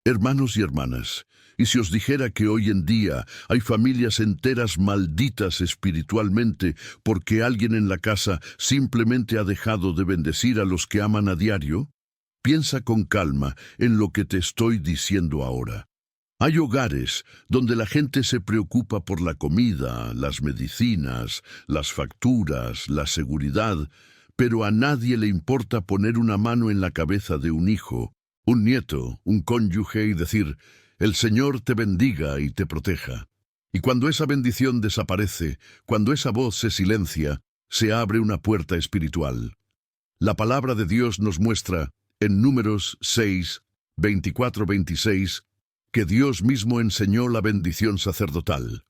Hermanos y hermanas, y si os dijera que hoy en día hay familias enteras malditas espiritualmente porque alguien en la casa simplemente ha dejado de bendecir a los que aman a diario, piensa con calma en lo que te estoy diciendo ahora. Hay hogares donde la gente se preocupa por la comida, las medicinas, las facturas, la seguridad, pero a nadie le importa poner una mano en la cabeza de un hijo, un nieto, un cónyuge y decir, el Señor te bendiga y te proteja. Y cuando esa bendición desaparece, cuando esa voz se silencia, se abre una puerta espiritual. La palabra de Dios nos muestra, en Números 6, 24-26, que Dios mismo enseñó la bendición sacerdotal.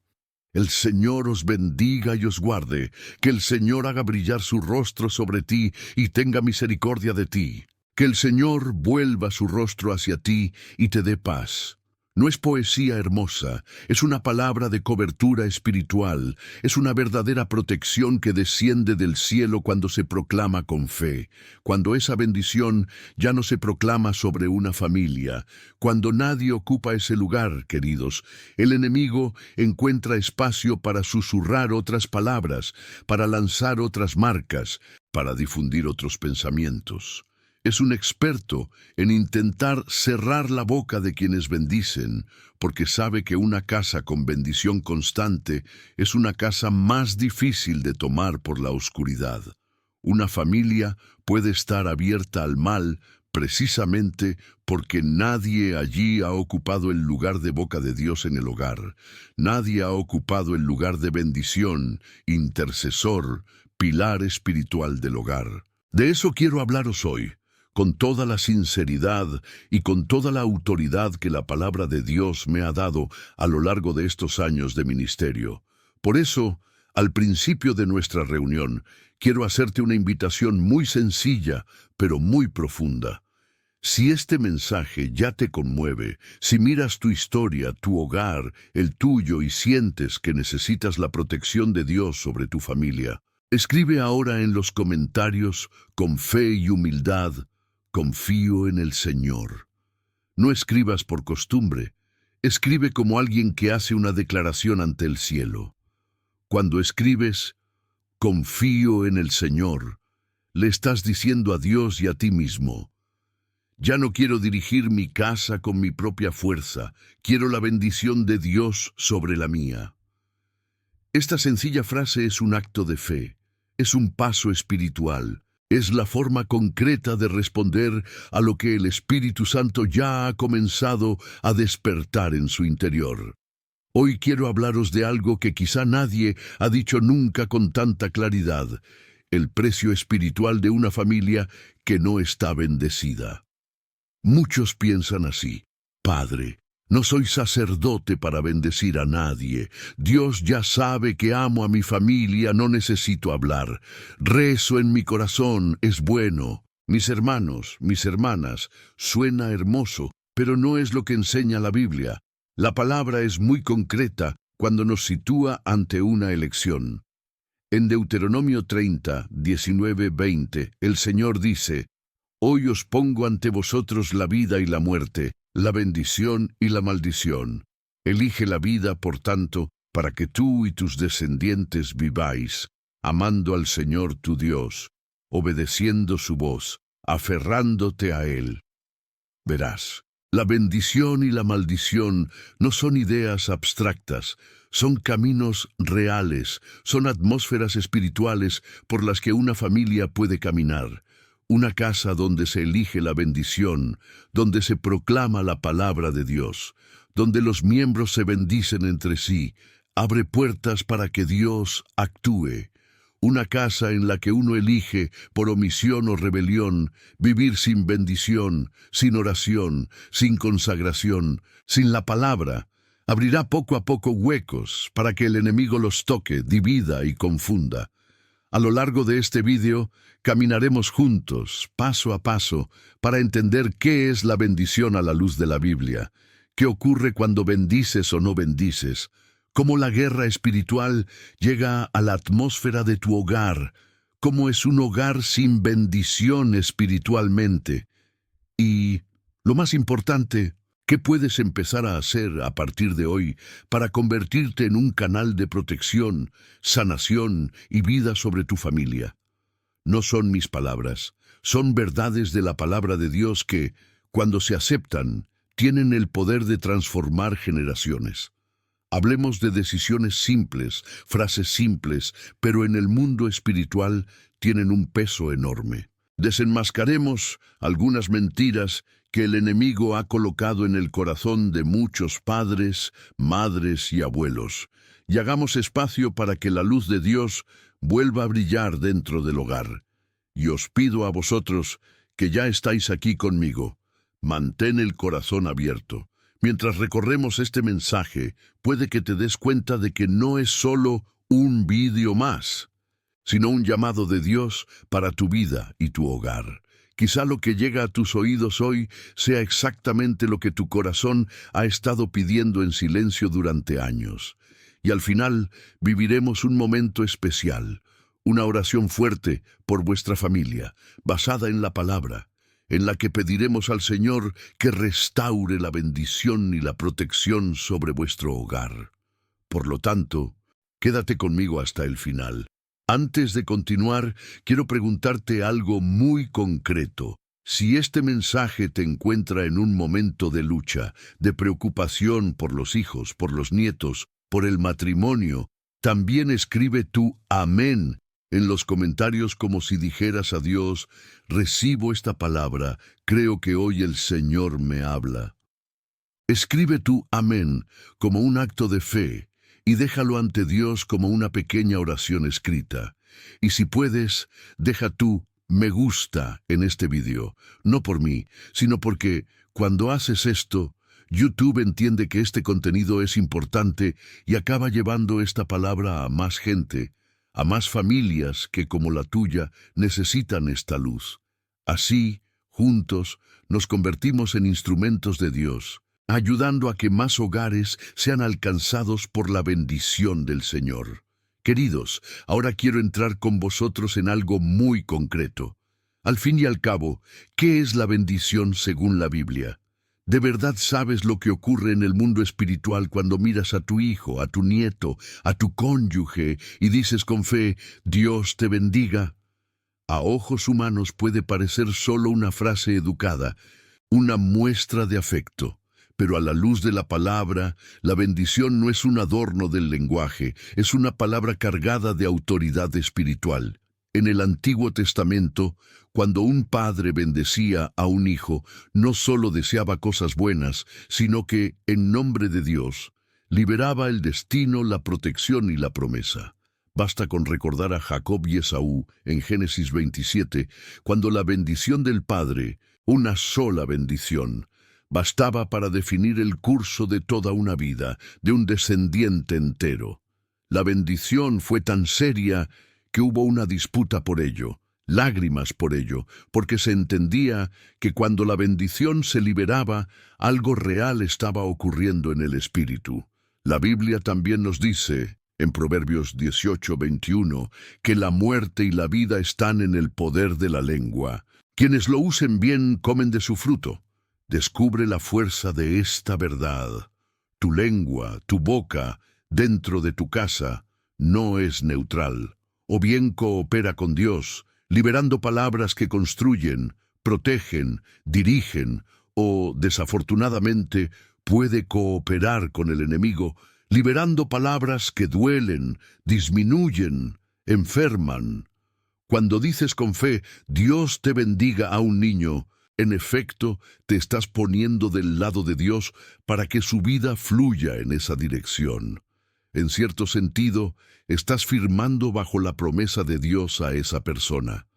El Señor os bendiga y os guarde, que el Señor haga brillar su rostro sobre ti y tenga misericordia de ti. Que el Señor vuelva su rostro hacia ti y te dé paz. No es poesía hermosa, es una palabra de cobertura espiritual, es una verdadera protección que desciende del cielo cuando se proclama con fe, cuando esa bendición ya no se proclama sobre una familia, cuando nadie ocupa ese lugar, queridos. El enemigo encuentra espacio para susurrar otras palabras, para lanzar otras marcas, para difundir otros pensamientos. Es un experto en intentar cerrar la boca de quienes bendicen, porque sabe que una casa con bendición constante es una casa más difícil de tomar por la oscuridad. Una familia puede estar abierta al mal precisamente porque nadie allí ha ocupado el lugar de boca de Dios en el hogar. Nadie ha ocupado el lugar de bendición, intercesor, pilar espiritual del hogar. De eso quiero hablaros hoy, con toda la sinceridad y con toda la autoridad que la palabra de Dios me ha dado a lo largo de estos años de ministerio. Por eso, al principio de nuestra reunión, quiero hacerte una invitación muy sencilla, pero muy profunda. Si este mensaje ya te conmueve, si miras tu historia, tu hogar, el tuyo y sientes que necesitas la protección de Dios sobre tu familia, escribe ahora en los comentarios, con fe y humildad, confío en el Señor. No escribas por costumbre, escribe como alguien que hace una declaración ante el cielo. Cuando escribes, confío en el Señor, le estás diciendo a Dios y a ti mismo, ya no quiero dirigir mi casa con mi propia fuerza, quiero la bendición de Dios sobre la mía. Esta sencilla frase es un acto de fe, es un paso espiritual. Es la forma concreta de responder a lo que el Espíritu Santo ya ha comenzado a despertar en su interior. Hoy quiero hablaros de algo que quizá nadie ha dicho nunca con tanta claridad, el precio espiritual de una familia que no está bendecida. Muchos piensan así, Padre, no soy sacerdote para bendecir a nadie. Dios ya sabe que amo a mi familia, no necesito hablar. Rezo en mi corazón, es bueno. Mis hermanos, mis hermanas, suena hermoso, pero no es lo que enseña la Biblia. La palabra es muy concreta cuando nos sitúa ante una elección. En Deuteronomio 30, 19-20, el Señor dice, hoy os pongo ante vosotros la vida y la muerte, la bendición y la maldición. Elige la vida, por tanto, para que tú y tus descendientes viváis, amando al Señor tu Dios, obedeciendo su voz, aferrándote a Él. Verás, la bendición y la maldición no son ideas abstractas, son caminos reales, son atmósferas espirituales por las que una familia puede caminar. Una casa donde se elige la bendición, donde se proclama la palabra de Dios, donde los miembros se bendicen entre sí, abre puertas para que Dios actúe. Una casa en la que uno elige, por omisión o rebelión, vivir sin bendición, sin oración, sin consagración, sin la palabra, abrirá poco a poco huecos para que el enemigo los toque, divida y confunda. A lo largo de este vídeo, caminaremos juntos, paso a paso, para entender qué es la bendición a la luz de la Biblia, qué ocurre cuando bendices o no bendices, cómo la guerra espiritual llega a la atmósfera de tu hogar, cómo es un hogar sin bendición espiritualmente. Y, lo más importante, ¿Qué puedes empezar a hacer a partir de hoy para convertirte en un canal de protección, sanación y vida sobre tu familia? No son mis palabras, son verdades de la palabra de Dios que, cuando se aceptan, tienen el poder de transformar generaciones. Hablemos de decisiones simples, frases simples, pero en el mundo espiritual tienen un peso enorme. Desenmascaremos algunas mentiras que el enemigo ha colocado en el corazón de muchos padres, madres y abuelos, y hagamos espacio para que la luz de Dios vuelva a brillar dentro del hogar. Y os pido a vosotros, que ya estáis aquí conmigo, mantén el corazón abierto. Mientras recorremos este mensaje, puede que te des cuenta de que no es solo un vídeo más, sino un llamado de Dios para tu vida y tu hogar. Quizá lo que llega a tus oídos hoy sea exactamente lo que tu corazón ha estado pidiendo en silencio durante años. Y al final viviremos un momento especial, una oración fuerte por vuestra familia, basada en la palabra, en la que pediremos al Señor que restaure la bendición y la protección sobre vuestro hogar. Por lo tanto, quédate conmigo hasta el final. Antes de continuar, quiero preguntarte algo muy concreto. Si este mensaje te encuentra en un momento de lucha, de preocupación por los hijos, por los nietos, por el matrimonio, también escribe tu amén en los comentarios como si dijeras a Dios: recibo esta palabra, creo que hoy el Señor me habla. Escribe tu amén como un acto de fe y déjalo ante Dios como una pequeña oración escrita. Y si puedes, deja tu me gusta en este video, no por mí, sino porque cuando haces esto, YouTube entiende que este contenido es importante y acaba llevando esta palabra a más gente, a más familias que, como la tuya, necesitan esta luz. Así, juntos, nos convertimos en instrumentos de Dios, ayudando a que más hogares sean alcanzados por la bendición del Señor. Queridos, ahora quiero entrar con vosotros en algo muy concreto. Al fin y al cabo, ¿qué es la bendición según la Biblia? ¿De verdad sabes lo que ocurre en el mundo espiritual cuando miras a tu hijo, a tu nieto, a tu cónyuge y dices con fe: Dios te bendiga? A ojos humanos puede parecer solo una frase educada, una muestra de afecto. Pero a la luz de la palabra, la bendición no es un adorno del lenguaje, es una palabra cargada de autoridad espiritual. En el Antiguo Testamento, cuando un padre bendecía a un hijo, no solo deseaba cosas buenas, sino que, en nombre de Dios, liberaba el destino, la protección y la promesa. Basta con recordar a Jacob y Esaú en Génesis 27, cuando la bendición del padre, una sola bendición, bastaba para definir el curso de toda una vida, de un descendiente entero. La bendición fue tan seria que hubo una disputa por ello, lágrimas por ello, porque se entendía que cuando la bendición se liberaba, algo real estaba ocurriendo en el espíritu. La Biblia también nos dice, en Proverbios 18:21, que la muerte y la vida están en el poder de la lengua. Quienes lo usen bien comen de su fruto. Descubre la fuerza de esta verdad. Tu lengua, tu boca, dentro de tu casa, no es neutral. O bien coopera con Dios, liberando palabras que construyen, protegen, dirigen, o, desafortunadamente, puede cooperar con el enemigo, liberando palabras que duelen, disminuyen, enferman. Cuando dices con fe: Dios te bendiga a un niño, en efecto, te estás poniendo del lado de Dios para que su vida fluya en esa dirección. En cierto sentido, estás firmando bajo la promesa de Dios a esa persona.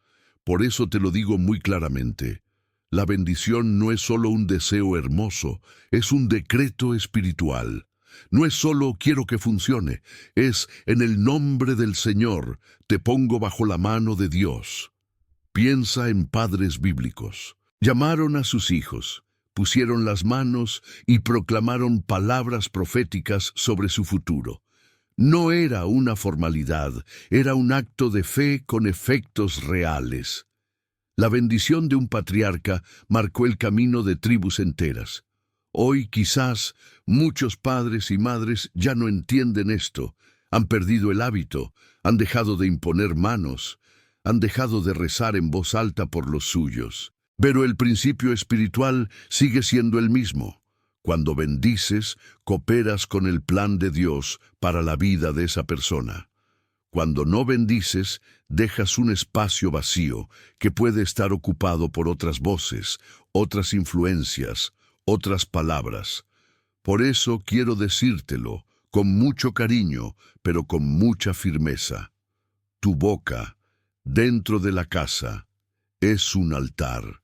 Por eso te lo digo muy claramente. La bendición no es solo un deseo hermoso, es un decreto espiritual. No es solo quiero que funcione, es en el nombre del Señor, te pongo bajo la mano de Dios. Piensa en padres bíblicos. Llamaron a sus hijos, pusieron las manos y proclamaron palabras proféticas sobre su futuro. No era una formalidad, era un acto de fe con efectos reales. La bendición de un patriarca marcó el camino de tribus enteras. Hoy quizás muchos padres y madres ya no entienden esto, han perdido el hábito, han dejado de imponer manos, han dejado de rezar en voz alta por los suyos. Pero el principio espiritual sigue siendo el mismo. Cuando bendices, cooperas con el plan de Dios para la vida de esa persona. Cuando no bendices, dejas un espacio vacío que puede estar ocupado por otras voces, otras influencias, otras palabras. Por eso quiero decírtelo, con mucho cariño, pero con mucha firmeza. Tu boca, dentro de la casa, es un altar.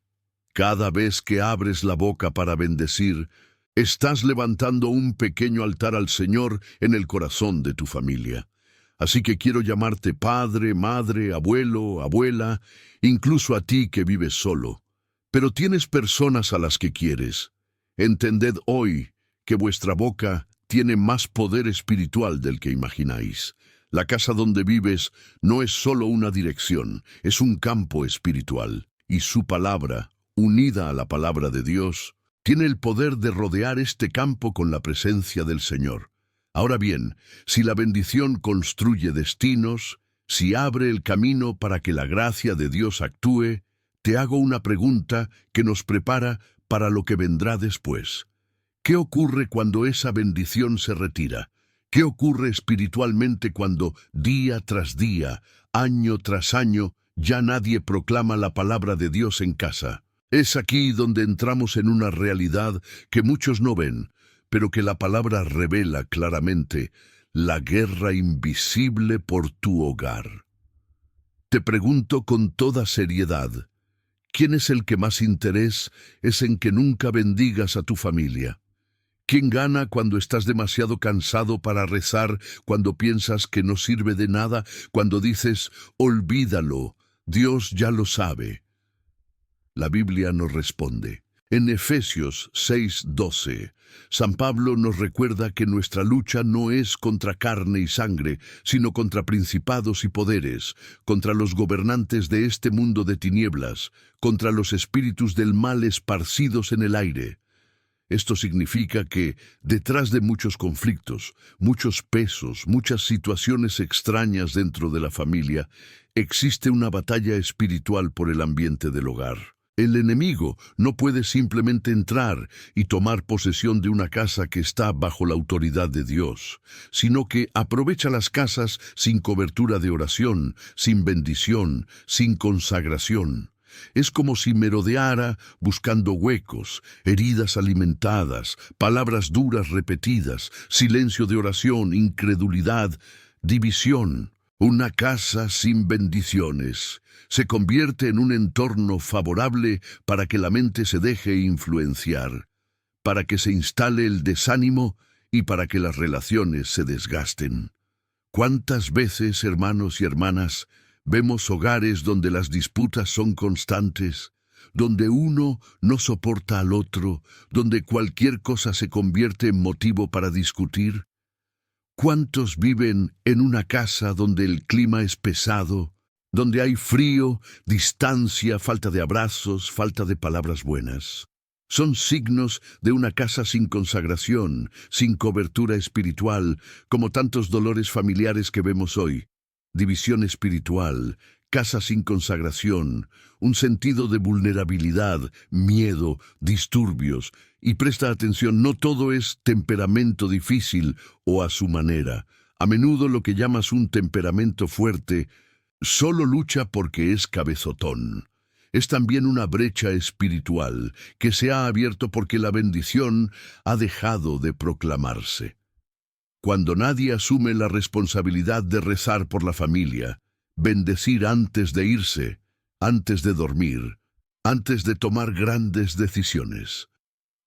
Cada vez que abres la boca para bendecir, estás levantando un pequeño altar al Señor en el corazón de tu familia. Así que quiero llamarte padre, madre, abuelo, abuela, incluso a ti que vives solo. Pero tienes personas a las que quieres. Entended hoy que vuestra boca tiene más poder espiritual del que imagináis. La casa donde vives no es solo una dirección, es un campo espiritual. Y su palabra, unida a la palabra de Dios, tiene el poder de rodear este campo con la presencia del Señor. Ahora bien, si la bendición construye destinos, si abre el camino para que la gracia de Dios actúe, te hago una pregunta que nos prepara para lo que vendrá después. ¿Qué ocurre cuando esa bendición se retira? ¿Qué ocurre espiritualmente cuando, día tras día, año tras año, ya nadie proclama la palabra de Dios en casa? Es aquí donde entramos en una realidad que muchos no ven, pero que la palabra revela claramente: la guerra invisible por tu hogar. Te pregunto con toda seriedad, ¿quién es el que más interés es en que nunca bendigas a tu familia? ¿Quién gana cuando estás demasiado cansado para rezar, cuando piensas que no sirve de nada, cuando dices, olvídalo, Dios ya lo sabe? La Biblia nos responde. En Efesios 6:12, San Pablo nos recuerda que nuestra lucha no es contra carne y sangre, sino contra principados y poderes, contra los gobernantes de este mundo de tinieblas, contra los espíritus del mal esparcidos en el aire. Esto significa que, detrás de muchos conflictos, muchos pesos, muchas situaciones extrañas dentro de la familia, existe una batalla espiritual por el ambiente del hogar. El enemigo no puede simplemente entrar y tomar posesión de una casa que está bajo la autoridad de Dios, sino que aprovecha las casas sin cobertura de oración, sin bendición, sin consagración. Es como si merodeara buscando huecos, heridas alimentadas, palabras duras repetidas, silencio de oración, incredulidad, división. Una casa sin bendiciones se convierte en un entorno favorable para que la mente se deje influenciar, para que se instale el desánimo y para que las relaciones se desgasten. ¿Cuántas veces, hermanos y hermanas, vemos hogares donde las disputas son constantes, donde uno no soporta al otro, donde cualquier cosa se convierte en motivo para discutir? ¿Cuántos viven en una casa donde el clima es pesado, donde hay frío, distancia, falta de abrazos, falta de palabras buenas? Son signos de una casa sin consagración, sin cobertura espiritual, como tantos dolores familiares que vemos hoy. División espiritual, casa sin consagración, un sentido de vulnerabilidad, miedo, disturbios. Y presta atención, no todo es temperamento difícil o a su manera. A menudo lo que llamas un temperamento fuerte solo lucha porque es cabezotón. Es también una brecha espiritual que se ha abierto porque la bendición ha dejado de proclamarse. Cuando nadie asume la responsabilidad de rezar por la familia, bendecir antes de irse, antes de dormir, antes de tomar grandes decisiones.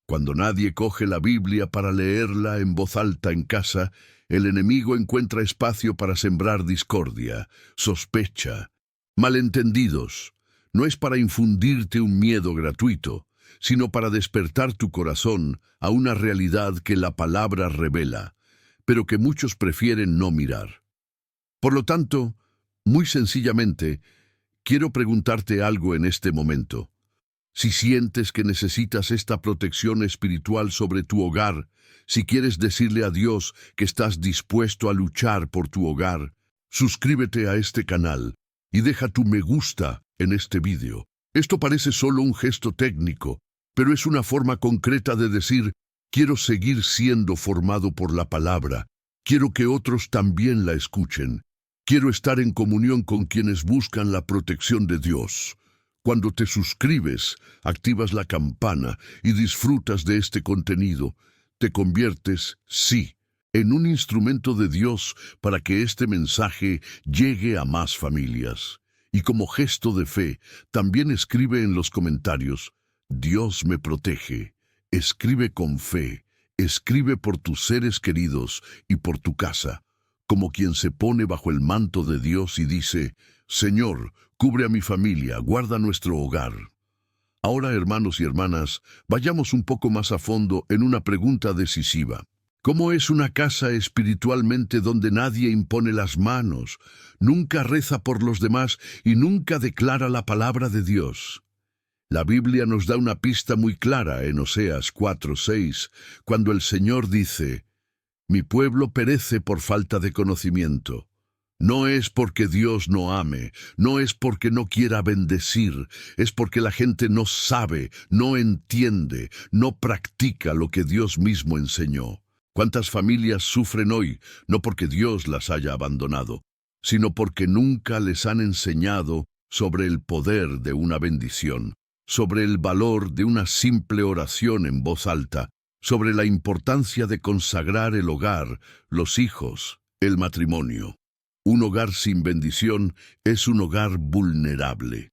Cuando nadie coge la Biblia para leerla en voz alta en casa, el enemigo encuentra espacio para sembrar discordia, sospecha, malentendidos. No es para infundirte un miedo gratuito, sino para despertar tu corazón a una realidad que la palabra revela, pero que muchos prefieren no mirar. Por lo tanto, muy sencillamente, quiero preguntarte algo en este momento. Si sientes que necesitas esta protección espiritual sobre tu hogar, si quieres decirle a Dios que estás dispuesto a luchar por tu hogar, suscríbete a este canal y deja tu me gusta en este vídeo. Esto parece solo un gesto técnico, pero es una forma concreta de decir, quiero seguir siendo formado por la palabra, quiero que otros también la escuchen, quiero estar en comunión con quienes buscan la protección de Dios. Cuando te suscribes, activas la campana y disfrutas de este contenido, te conviertes, sí, en un instrumento de Dios para que este mensaje llegue a más familias. Y como gesto de fe, también escribe en los comentarios, Dios me protege. Escribe con fe, escribe por tus seres queridos y por tu casa, como quien se pone bajo el manto de Dios y dice, Señor, cubre a mi familia, guarda nuestro hogar. Ahora, hermanos y hermanas, vayamos un poco más a fondo en una pregunta decisiva. ¿Cómo es una casa espiritualmente donde nadie impone las manos, nunca reza por los demás y nunca declara la palabra de Dios? La Biblia nos da una pista muy clara en Oseas 4:6, cuando el Señor dice, «Mi pueblo perece por falta de conocimiento». No es porque Dios no ame, no es porque no quiera bendecir, es porque la gente no sabe, no entiende, no practica lo que Dios mismo enseñó. ¿Cuántas familias sufren hoy, no porque Dios las haya abandonado, sino porque nunca les han enseñado sobre el poder de una bendición, sobre el valor de una simple oración en voz alta, sobre la importancia de consagrar el hogar, los hijos, el matrimonio? Un hogar sin bendición es un hogar vulnerable.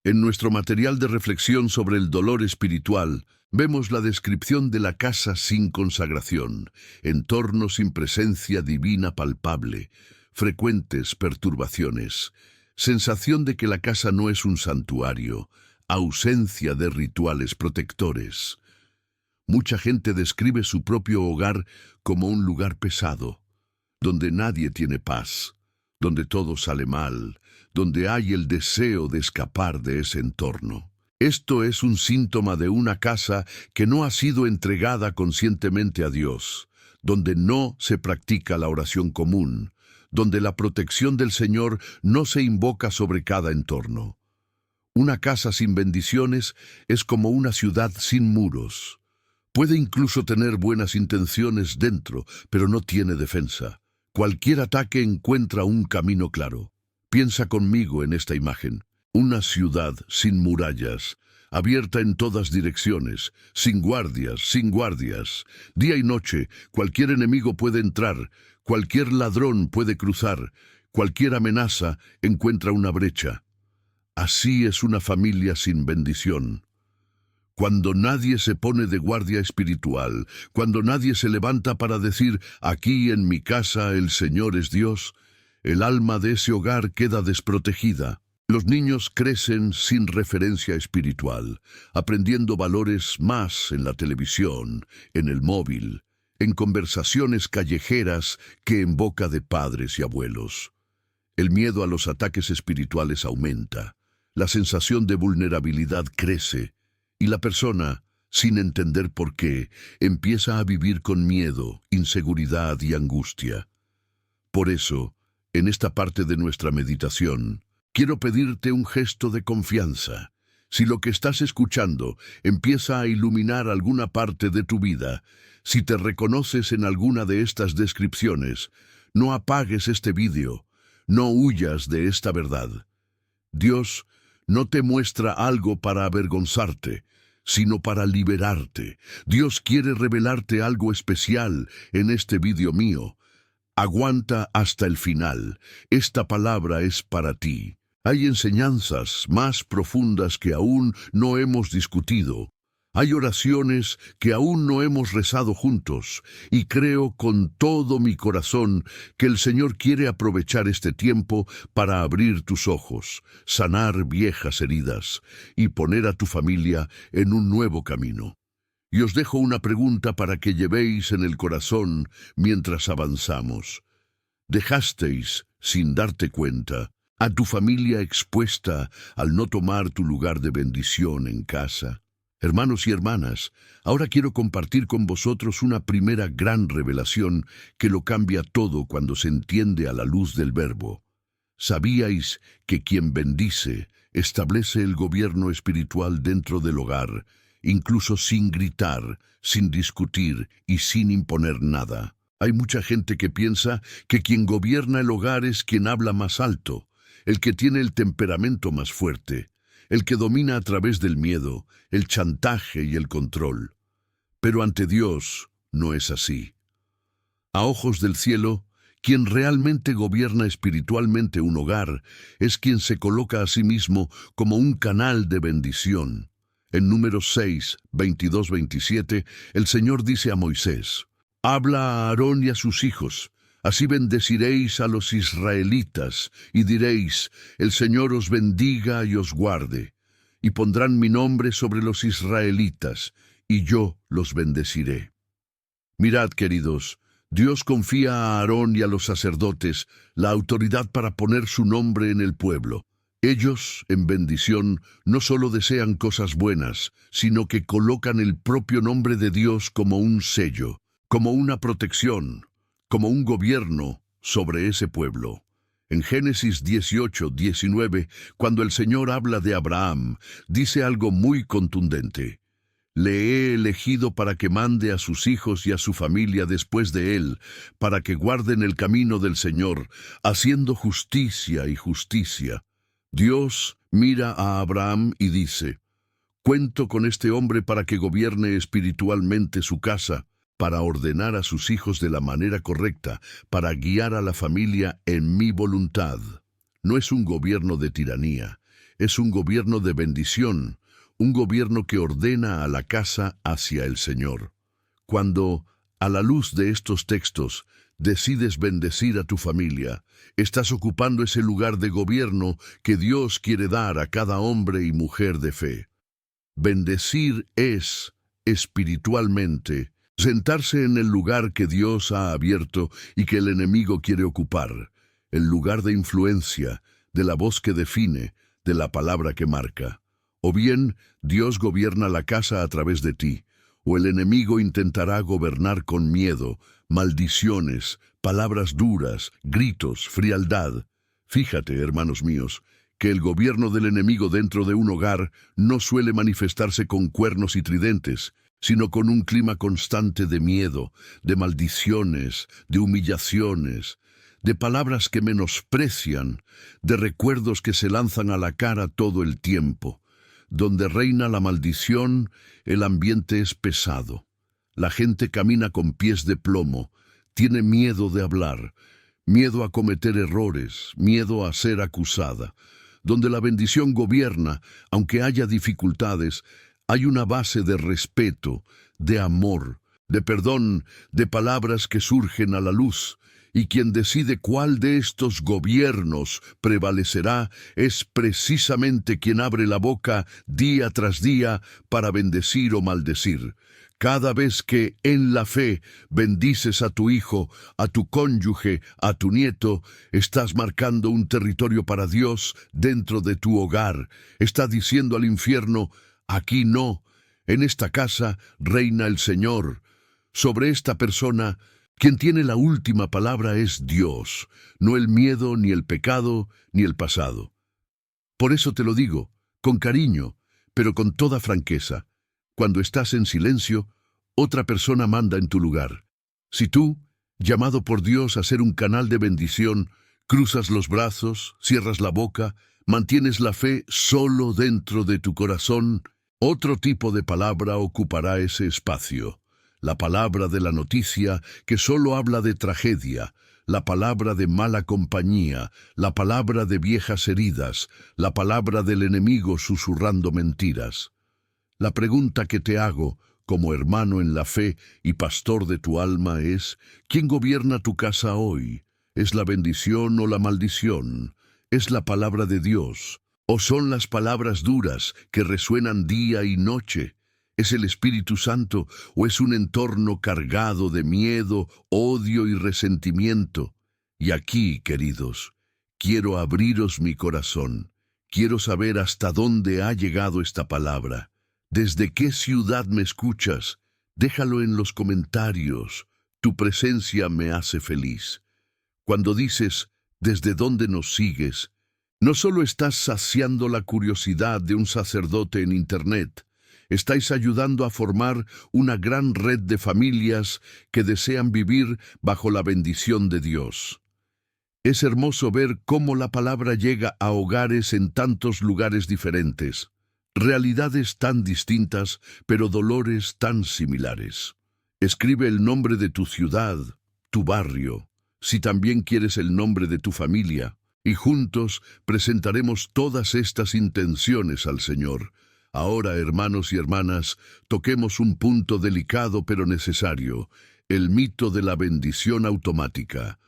En nuestro material de reflexión sobre el dolor espiritual, vemos la descripción de la casa sin consagración, entorno sin presencia divina palpable, frecuentes perturbaciones, sensación de que la casa no es un santuario, ausencia de rituales protectores. Mucha gente describe su propio hogar como un lugar pesado, donde nadie tiene paz, donde todo sale mal, donde hay el deseo de escapar de ese entorno. Esto es un síntoma de una casa que no ha sido entregada conscientemente a Dios, donde no se practica la oración común, donde la protección del Señor no se invoca sobre cada entorno. Una casa sin bendiciones es como una ciudad sin muros. Puede incluso tener buenas intenciones dentro, pero no tiene defensa. Cualquier ataque encuentra un camino claro. Piensa conmigo en esta imagen. Una ciudad sin murallas, abierta en todas direcciones, sin guardias. Día y noche, cualquier enemigo puede entrar, cualquier ladrón puede cruzar, cualquier amenaza encuentra una brecha. Así es una familia sin bendición. Cuando nadie se pone de guardia espiritual, cuando nadie se levanta para decir, aquí en mi casa el Señor es Dios, el alma de ese hogar queda desprotegida. Los niños crecen sin referencia espiritual, aprendiendo valores más en la televisión, en el móvil, en conversaciones callejeras que en boca de padres y abuelos. El miedo a los ataques espirituales aumenta, la sensación de vulnerabilidad crece, y la persona, sin entender por qué, empieza a vivir con miedo, inseguridad y angustia. Por eso, en esta parte de nuestra meditación, quiero pedirte un gesto de confianza. Si lo que estás escuchando empieza a iluminar alguna parte de tu vida, si te reconoces en alguna de estas descripciones, no apagues este vídeo, no huyas de esta verdad. Dios no te muestra algo para avergonzarte, sino para liberarte. Dios quiere revelarte algo especial en este vídeo mío. Aguanta hasta el final. Esta palabra es para ti. Hay enseñanzas más profundas que aún no hemos discutido. Hay oraciones que aún no hemos rezado juntos, y creo con todo mi corazón que el Señor quiere aprovechar este tiempo para abrir tus ojos, sanar viejas heridas y poner a tu familia en un nuevo camino. Y os dejo una pregunta para que llevéis en el corazón mientras avanzamos. ¿Dejasteis, sin darte cuenta, a tu familia expuesta al no tomar tu lugar de bendición en casa. Hermanos y hermanas, ahora quiero compartir con vosotros una primera gran revelación que lo cambia todo cuando se entiende a la luz del verbo. ¿Sabíais que quien bendice establece el gobierno espiritual dentro del hogar, incluso sin gritar, sin discutir y sin imponer nada? Hay mucha gente que piensa que quien gobierna el hogar es quien habla más alto, el que tiene el temperamento más fuerte, el que domina a través del miedo, el chantaje y el control. Pero ante Dios no es así. A ojos del cielo, quien realmente gobierna espiritualmente un hogar es quien se coloca a sí mismo como un canal de bendición. En Números 6, 22-27, el Señor dice a Moisés: «Habla a Aarón y a sus hijos, así bendeciréis a los israelitas, y diréis: el Señor os bendiga y os guarde. Y pondrán mi nombre sobre los israelitas, y yo los bendeciré». Mirad, queridos, Dios confía a Aarón y a los sacerdotes la autoridad para poner su nombre en el pueblo. Ellos, en bendición, no solo desean cosas buenas, sino que colocan el propio nombre de Dios como un sello, como una protección, como un gobierno sobre ese pueblo. En Génesis 18, 19, cuando el Señor habla de Abraham, dice algo muy contundente: «Le he elegido para que mande a sus hijos y a su familia después de él, para que guarden el camino del Señor, haciendo justicia y justicia». Dios mira a Abraham y dice: «Cuento con este hombre para que gobierne espiritualmente su casa, para ordenar a sus hijos de la manera correcta, para guiar a la familia en mi voluntad». No es un gobierno de tiranía, es un gobierno de bendición, un gobierno que ordena a la casa hacia el Señor. Cuando, a la luz de estos textos, decides bendecir a tu familia, estás ocupando ese lugar de gobierno que Dios quiere dar a cada hombre y mujer de fe. Bendecir es, espiritualmente, sentarse en el lugar que Dios ha abierto y que el enemigo quiere ocupar, el lugar de influencia, de la voz que define, de la palabra que marca. O bien, Dios gobierna la casa a través de ti, o el enemigo intentará gobernar con miedo, maldiciones, palabras duras, gritos, frialdad. Fíjate, hermanos míos, que el gobierno del enemigo dentro de un hogar no suele manifestarse con cuernos y tridentes, sino con un clima constante de miedo, de maldiciones, de humillaciones, de palabras que menosprecian, de recuerdos que se lanzan a la cara todo el tiempo. Donde reina la maldición, el ambiente es pesado. La gente camina con pies de plomo, tiene miedo de hablar, miedo a cometer errores, miedo a ser acusada. Donde la bendición gobierna, aunque haya dificultades, hay una base de respeto, de amor, de perdón, de palabras que surgen a la luz. Y quien decide cuál de estos gobiernos prevalecerá es precisamente quien abre la boca día tras día para bendecir o maldecir. Cada vez que, en la fe, bendices a tu hijo, a tu cónyuge, a tu nieto, estás marcando un territorio para Dios dentro de tu hogar. Está diciendo al infierno: aquí no, en esta casa reina el Señor. Sobre esta persona, quien tiene la última palabra es Dios, no el miedo, ni el pecado, ni el pasado. Por eso te lo digo, con cariño, pero con toda franqueza. Cuando estás en silencio, otra persona manda en tu lugar. Si tú, llamado por Dios a ser un canal de bendición, cruzas los brazos, cierras la boca, mantienes la fe solo dentro de tu corazón, otro tipo de palabra ocupará ese espacio. La palabra de la noticia que solo habla de tragedia, la palabra de mala compañía, la palabra de viejas heridas, la palabra del enemigo susurrando mentiras. La pregunta que te hago, como hermano en la fe y pastor de tu alma, es: ¿quién gobierna tu casa hoy? ¿Es la bendición o la maldición? ¿Es la palabra de Dios? ¿O son las palabras duras que resuenan día y noche? ¿Es el Espíritu Santo o es un entorno cargado de miedo, odio y resentimiento? Y aquí, queridos, quiero abriros mi corazón. Quiero saber hasta dónde ha llegado esta palabra. ¿Desde qué ciudad me escuchas? Déjalo en los comentarios. Tu presencia me hace feliz. Cuando dices, ¿desde dónde nos sigues?, no solo estás saciando la curiosidad de un sacerdote en Internet, estáis ayudando a formar una gran red de familias que desean vivir bajo la bendición de Dios. Es hermoso ver cómo la palabra llega a hogares en tantos lugares diferentes, realidades tan distintas, pero dolores tan similares. Escribe el nombre de tu ciudad, tu barrio, si también quieres el nombre de tu familia, y juntos presentaremos todas estas intenciones al Señor. Ahora, hermanos y hermanas, toquemos un punto delicado pero necesario, el mito de la bendición automática.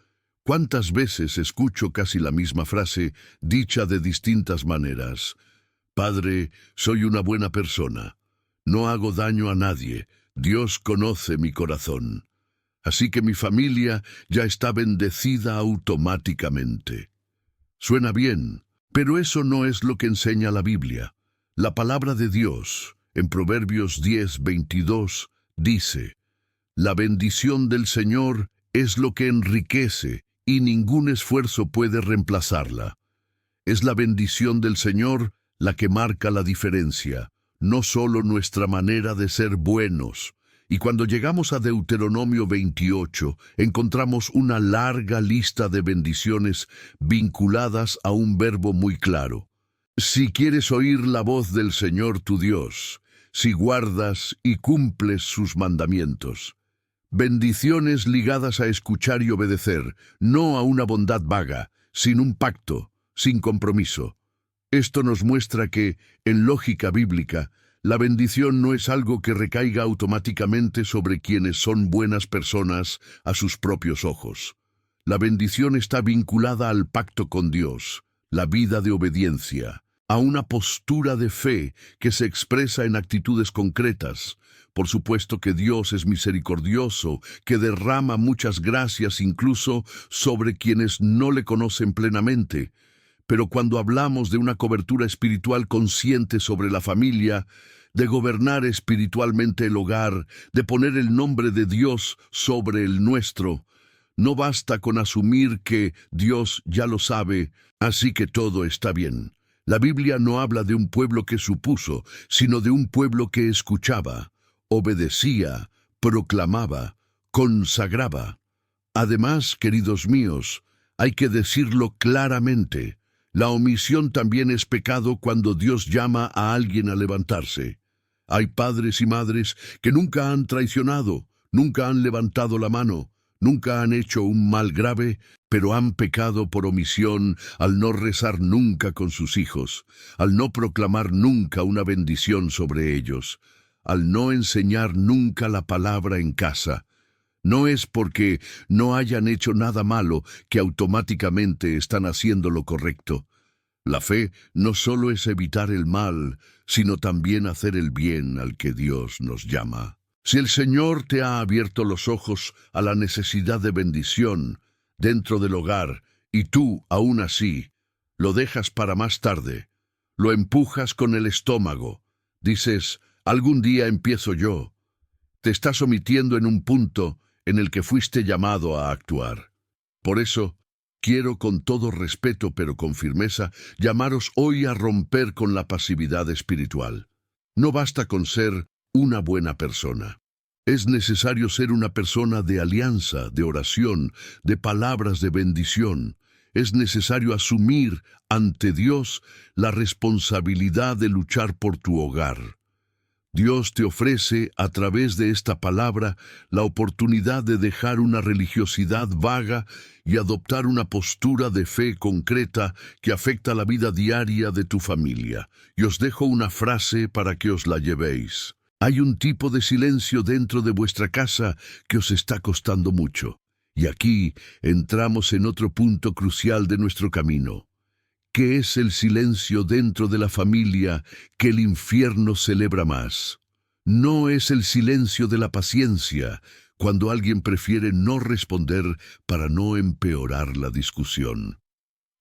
¿Cuántas veces escucho casi la misma frase, dicha de distintas maneras? Padre, soy una buena persona. No hago daño a nadie. Dios conoce mi corazón. Así que mi familia ya está bendecida automáticamente. Suena bien, pero eso no es lo que enseña la Biblia. La palabra de Dios, en Proverbios 10:22, dice: La bendición del Señor es lo que enriquece, y ningún esfuerzo puede reemplazarla. Es la bendición del Señor la que marca la diferencia, no solo nuestra manera de ser buenos. Y cuando llegamos a Deuteronomio 28, encontramos una larga lista de bendiciones vinculadas a un verbo muy claro. Si quieres oír la voz del Señor tu Dios, si guardas y cumples sus mandamientos. Bendiciones ligadas a escuchar y obedecer, no a una bondad vaga, sin un pacto, sin compromiso. Esto nos muestra que, en lógica bíblica, la bendición no es algo que recaiga automáticamente sobre quienes son buenas personas a sus propios ojos. La bendición está vinculada al pacto con Dios, la vida de obediencia, a una postura de fe que se expresa en actitudes concretas. Por supuesto que Dios es misericordioso, que derrama muchas gracias incluso sobre quienes no le conocen plenamente. Pero cuando hablamos de una cobertura espiritual consciente sobre la familia, de gobernar espiritualmente el hogar, de poner el nombre de Dios sobre el nuestro, no basta con asumir que Dios ya lo sabe, así que todo está bien. La Biblia no habla de un pueblo que supuso, sino de un pueblo que escuchaba, obedecía, proclamaba, consagraba. Además, queridos míos, hay que decirlo claramente, la omisión también es pecado cuando Dios llama a alguien a levantarse. Hay padres y madres que nunca han traicionado, nunca han levantado la mano, nunca han hecho un mal grave, pero han pecado por omisión al no rezar nunca con sus hijos, al no proclamar nunca una bendición sobre ellos, al no enseñar nunca la palabra en casa. No es porque no hayan hecho nada malo que automáticamente están haciendo lo correcto. La fe no solo es evitar el mal, sino también hacer el bien al que Dios nos llama. Si el Señor te ha abierto los ojos a la necesidad de bendición dentro del hogar, y tú, aún así, lo dejas para más tarde, lo empujas con el estómago, dices, algún día empiezo yo, te estás omitiendo en un punto en el que fuiste llamado a actuar. Por eso, quiero con todo respeto pero con firmeza llamaros hoy a romper con la pasividad espiritual. No basta con ser una buena persona. Es necesario ser una persona de alianza, de oración, de palabras de bendición. Es necesario asumir ante Dios la responsabilidad de luchar por tu hogar. Dios te ofrece, a través de esta palabra, la oportunidad de dejar una religiosidad vaga y adoptar una postura de fe concreta que afecta la vida diaria de tu familia. Y os dejo una frase para que os la llevéis. Hay un tipo de silencio dentro de vuestra casa que os está costando mucho. Y aquí entramos en otro punto crucial de nuestro camino. ¿Qué es el silencio dentro de la familia que el infierno celebra más? No es el silencio de la paciencia, cuando alguien prefiere no responder para no empeorar la discusión.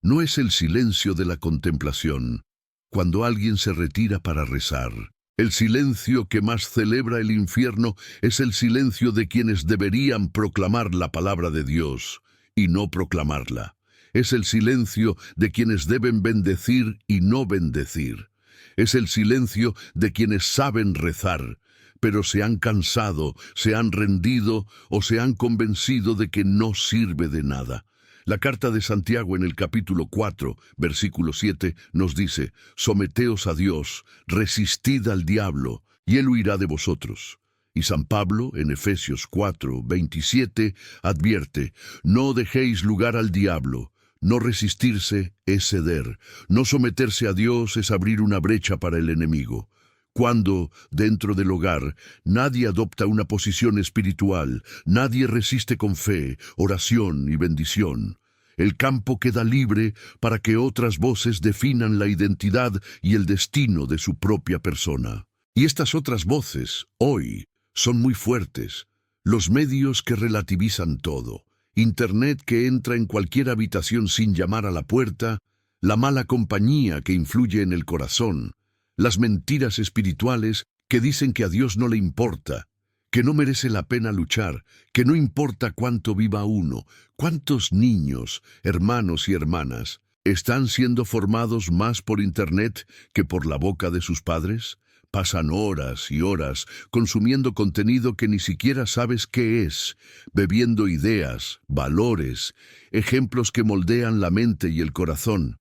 No es el silencio de la contemplación, cuando alguien se retira para rezar. El silencio que más celebra el infierno es el silencio de quienes deberían proclamar la palabra de Dios y no proclamarla. Es el silencio de quienes deben bendecir y no bendecir. Es el silencio de quienes saben rezar, pero se han cansado, se han rendido o se han convencido de que no sirve de nada. La carta de Santiago en el capítulo 4, versículo 7, nos dice: «Someteos a Dios, resistid al diablo, y él huirá de vosotros». Y San Pablo, en Efesios 4, 27, advierte: «No dejéis lugar al diablo». No resistirse es ceder. No someterse a Dios es abrir una brecha para el enemigo. Cuando, dentro del hogar, nadie adopta una posición espiritual, nadie resiste con fe, oración y bendición, el campo queda libre para que otras voces definan la identidad y el destino de su propia persona. Y estas otras voces, hoy, son muy fuertes. Los medios que relativizan todo, Internet que entra en cualquier habitación sin llamar a la puerta, la mala compañía que influye en el corazón, las mentiras espirituales que dicen que a Dios no le importa, que no merece la pena luchar, que no importa cuánto viva uno, cuántos niños, hermanos y hermanas, están siendo formados más por Internet que por la boca de sus padres. Pasan horas y horas consumiendo contenido que ni siquiera sabes qué es, bebiendo ideas, valores, ejemplos que moldean la mente y el corazón.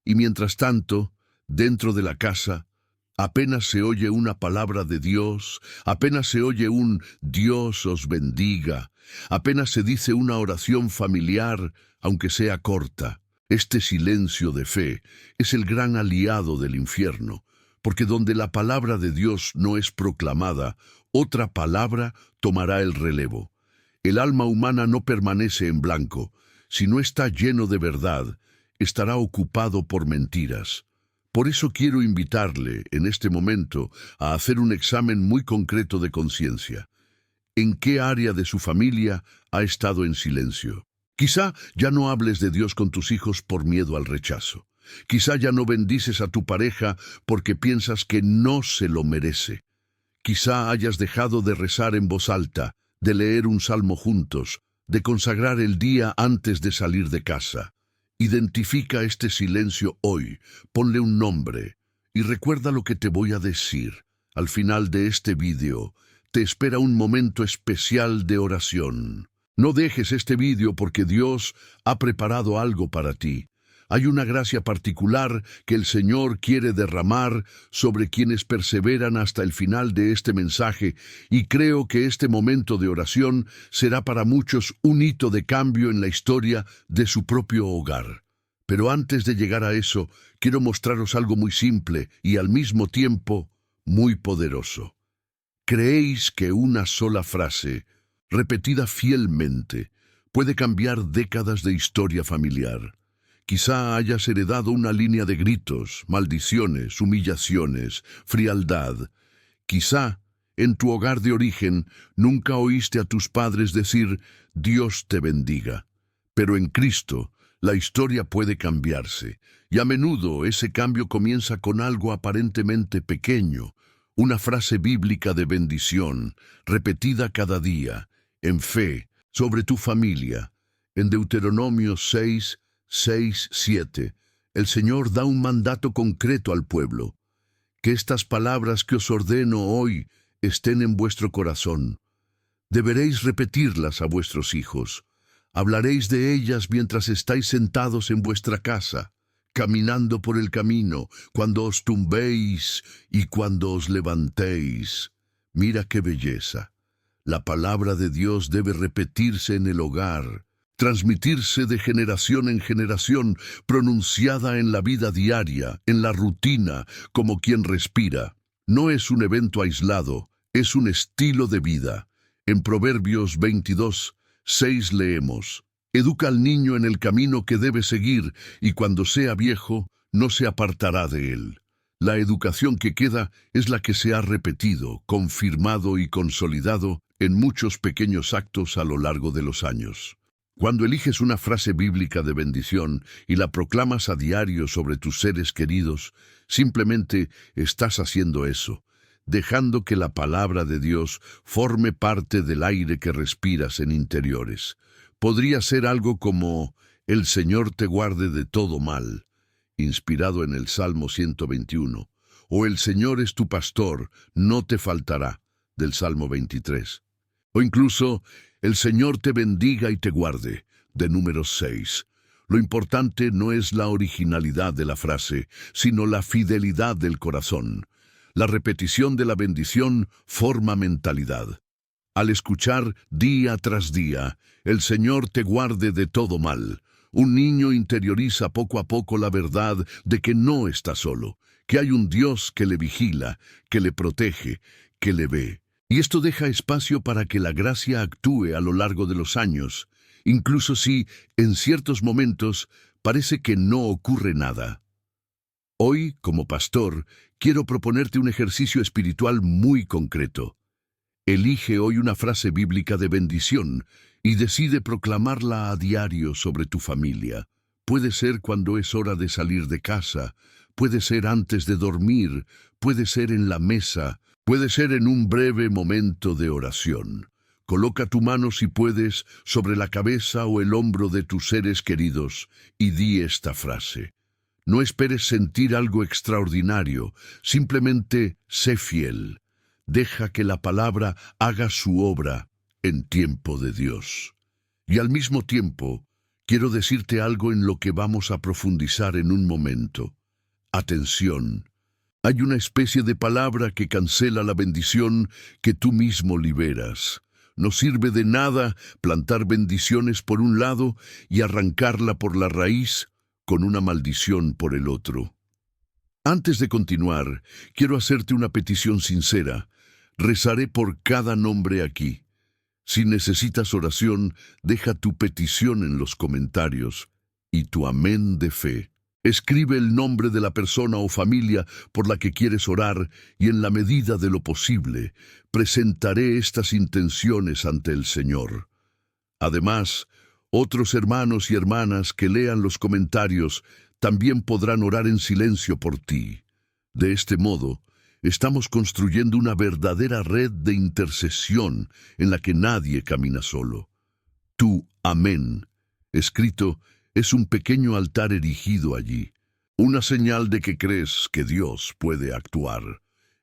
Y mientras tanto, dentro de la casa, apenas se oye una palabra de Dios, apenas se oye un «Dios os bendiga», apenas se dice una oración familiar, aunque sea corta. Este silencio de fe es el gran aliado del infierno, porque donde la palabra de Dios no es proclamada, otra palabra tomará el relevo. El alma humana no permanece en blanco. Si no está lleno de verdad, estará ocupado por mentiras. Por eso quiero invitarle, en este momento, a hacer un examen muy concreto de conciencia. ¿En qué área de su familia ha estado en silencio? Quizá ya no hables de Dios con tus hijos por miedo al rechazo. Quizá ya no bendices a tu pareja porque piensas que no se lo merece. Quizá hayas dejado de rezar en voz alta, de leer un salmo juntos, de consagrar el día antes de salir de casa. Identifica este silencio hoy, ponle un nombre y recuerda lo que te voy a decir. Al final de este vídeo te espera un momento especial de oración. No dejes este vídeo porque Dios ha preparado algo para ti. Hay una gracia particular que el Señor quiere derramar sobre quienes perseveran hasta el final de este mensaje, y creo que este momento de oración será para muchos un hito de cambio en la historia de su propio hogar. Pero antes de llegar a eso, quiero mostraros algo muy simple y al mismo tiempo muy poderoso. ¿Creéis que una sola frase, repetida fielmente, puede cambiar décadas de historia familiar? Quizá hayas heredado una línea de gritos, maldiciones, humillaciones, frialdad. Quizá, en tu hogar de origen, nunca oíste a tus padres decir «Dios te bendiga». Pero en Cristo, la historia puede cambiarse, y a menudo ese cambio comienza con algo aparentemente pequeño, una frase bíblica de bendición, repetida cada día, en fe, sobre tu familia. En Deuteronomio 6, 7, el Señor da un mandato concreto al pueblo. Que estas palabras que os ordeno hoy estén en vuestro corazón. Deberéis repetirlas a vuestros hijos. Hablaréis de ellas mientras estáis sentados en vuestra casa, caminando por el camino, cuando os tumbéis y cuando os levantéis. Mira qué belleza. La palabra de Dios debe repetirse en el hogar, transmitirse de generación en generación, pronunciada en la vida diaria, en la rutina, como quien respira. No es un evento aislado, es un estilo de vida. En Proverbios 22, 6 leemos: «Educa al niño en el camino que debe seguir, y cuando sea viejo, no se apartará de él». La educación que queda es la que se ha repetido, confirmado y consolidado en muchos pequeños actos a lo largo de los años. Cuando eliges una frase bíblica de bendición y la proclamas a diario sobre tus seres queridos, simplemente estás haciendo eso, dejando que la palabra de Dios forme parte del aire que respiras en interiores. Podría ser algo como: el Señor te guarde de todo mal, inspirado en el Salmo 121, o el Señor es tu pastor, no te faltará, del Salmo 23. O incluso: el Señor te bendiga y te guarde, de Números 6. Lo importante no es la originalidad de la frase, sino la fidelidad del corazón. La repetición de la bendición forma mentalidad. Al escuchar día tras día: el Señor te guarde de todo mal, un niño interioriza poco a poco la verdad de que no está solo, que hay un Dios que le vigila, que le protege, que le ve. Y esto deja espacio para que la gracia actúe a lo largo de los años, incluso si, en ciertos momentos, parece que no ocurre nada. Hoy, como pastor, quiero proponerte un ejercicio espiritual muy concreto. Elige hoy una frase bíblica de bendición y decide proclamarla a diario sobre tu familia. Puede ser cuando es hora de salir de casa, puede ser antes de dormir, puede ser en la mesa, puede ser en un breve momento de oración. Coloca tu mano, si puedes, sobre la cabeza o el hombro de tus seres queridos y di esta frase. No esperes sentir algo extraordinario, simplemente sé fiel. Deja que la palabra haga su obra en tiempo de Dios. Y al mismo tiempo, quiero decirte algo en lo que vamos a profundizar en un momento. Atención. Hay una especie de palabra que cancela la bendición que tú mismo liberas. No sirve de nada plantar bendiciones por un lado y arrancarla por la raíz con una maldición por el otro. Antes de continuar, quiero hacerte una petición sincera. Rezaré por cada nombre aquí. Si necesitas oración, deja tu petición en los comentarios y tu amén de fe. Escribe el nombre de la persona o familia por la que quieres orar y, en la medida de lo posible, presentaré estas intenciones ante el Señor. Además, otros hermanos y hermanas que lean los comentarios también podrán orar en silencio por ti. De este modo, estamos construyendo una verdadera red de intercesión en la que nadie camina solo. Tu amén, escrito, es un pequeño altar erigido allí, una señal de que crees que Dios puede actuar.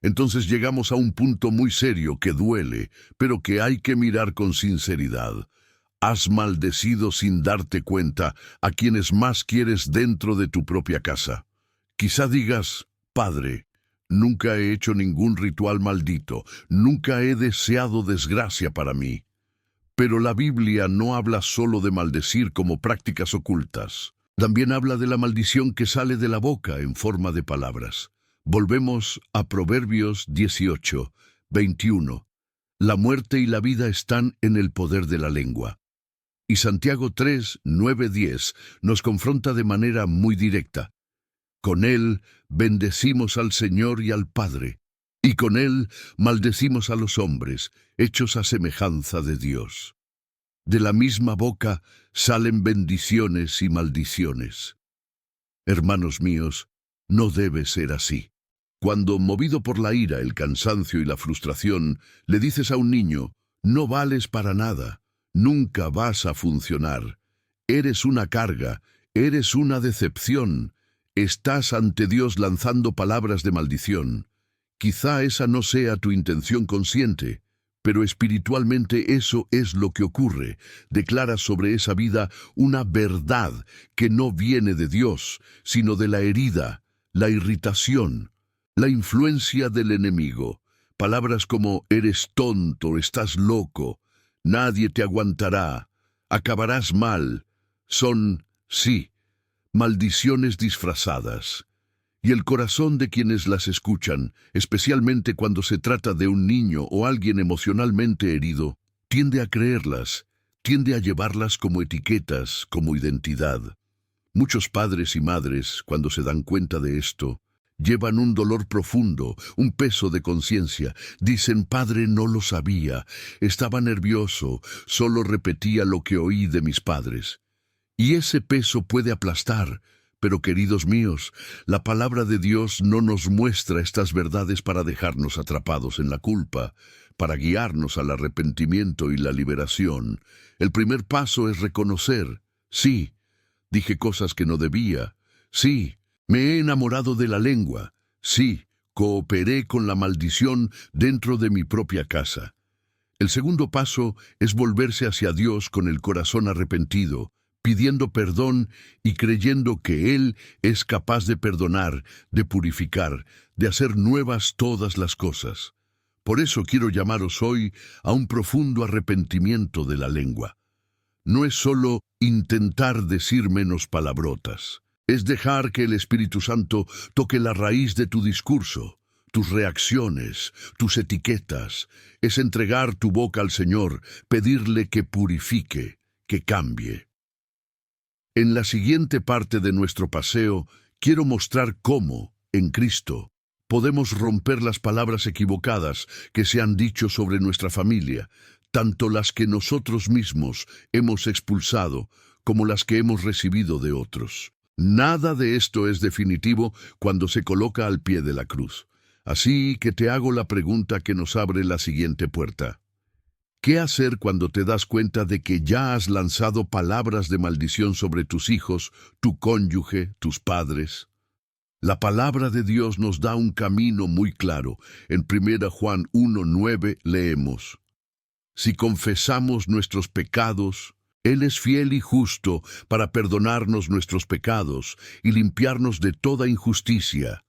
Entonces llegamos a un punto muy serio que duele, pero que hay que mirar con sinceridad. Has maldecido sin darte cuenta a quienes más quieres dentro de tu propia casa. Quizá digas: Padre, nunca he hecho ningún ritual maldito, nunca he deseado desgracia para mí. Pero la Biblia no habla solo de maldecir como prácticas ocultas. También habla de la maldición que sale de la boca en forma de palabras. Volvemos a Proverbios 18, 21. La muerte y la vida están en el poder de la lengua. Y Santiago 3, 9, 10 nos confronta de manera muy directa. Con él bendecimos al Señor y al Padre, y con él maldecimos a los hombres, hechos a semejanza de Dios. De la misma boca salen bendiciones y maldiciones. Hermanos míos, no debe ser así. Cuando, movido por la ira, el cansancio y la frustración, le dices a un niño: no vales para nada, nunca vas a funcionar, eres una carga, eres una decepción, estás ante Dios lanzando palabras de maldición. Quizá esa no sea tu intención consciente, pero espiritualmente eso es lo que ocurre. Declaras sobre esa vida una verdad que no viene de Dios, sino de la herida, la irritación, la influencia del enemigo. Palabras como: eres tonto, estás loco, nadie te aguantará, acabarás mal, son, sí, maldiciones disfrazadas. Y el corazón de quienes las escuchan, especialmente cuando se trata de un niño o alguien emocionalmente herido, tiende a creerlas, tiende a llevarlas como etiquetas, como identidad. Muchos padres y madres, cuando se dan cuenta de esto, Llevan un dolor profundo, un peso de conciencia. Dicen, Padre, no lo sabía, estaba nervioso, solo repetía lo que oí de mis padres. Y ese peso puede aplastar. Pero, queridos míos, la palabra de Dios no nos muestra estas verdades para dejarnos atrapados en la culpa, para guiarnos al arrepentimiento y la liberación. El primer paso es reconocer, sí, dije cosas que no debía, sí, me he enamorado de la lengua, sí, cooperé con la maldición dentro de mi propia casa. El segundo paso es volverse hacia Dios con el corazón arrepentido, pidiendo perdón y creyendo que Él es capaz de perdonar, de purificar, de hacer nuevas todas las cosas. Por eso quiero llamaros hoy a un profundo arrepentimiento de la lengua. No es solo intentar decir menos palabrotas, es dejar que el Espíritu Santo toque la raíz de tu discurso, tus reacciones, tus etiquetas. Es entregar tu boca al Señor, pedirle que purifique, que cambie. En la siguiente parte de nuestro paseo, quiero mostrar cómo, en Cristo, podemos romper las palabras equivocadas que se han dicho sobre nuestra familia, tanto las que nosotros mismos hemos expulsado como las que hemos recibido de otros. Nada de esto es definitivo cuando se coloca al pie de la cruz. Así que te hago la pregunta que nos abre la siguiente puerta. ¿Qué hacer cuando te das cuenta de que ya has lanzado palabras de maldición sobre tus hijos, tu cónyuge, tus padres? La palabra de Dios nos da un camino muy claro. En 1 Juan 1:9 leemos: Si confesamos nuestros pecados, Él es fiel y justo para perdonarnos nuestros pecados y limpiarnos de toda injusticia.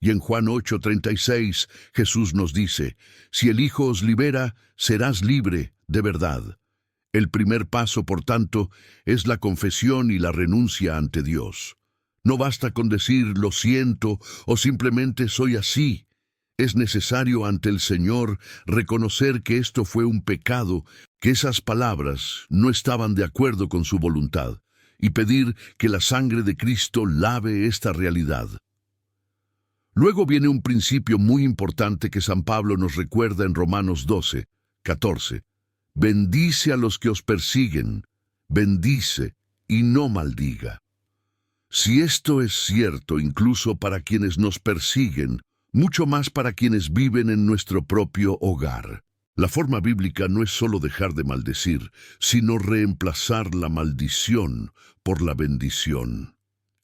Y en Juan 8:36, Jesús nos dice, si el Hijo os libera, serás libre de verdad. El primer paso, por tanto, es la confesión y la renuncia ante Dios. No basta con decir lo siento o simplemente soy así. Es necesario ante el Señor reconocer que esto fue un pecado, que esas palabras no estaban de acuerdo con su voluntad, y pedir que la sangre de Cristo lave esta realidad. Luego viene un principio muy importante que San Pablo nos recuerda en Romanos 12:14. Bendice a los que os persiguen, bendice y no maldiga. Si esto es cierto incluso para quienes nos persiguen, mucho más para quienes viven en nuestro propio hogar. La forma bíblica no es solo dejar de maldecir, sino reemplazar la maldición por la bendición.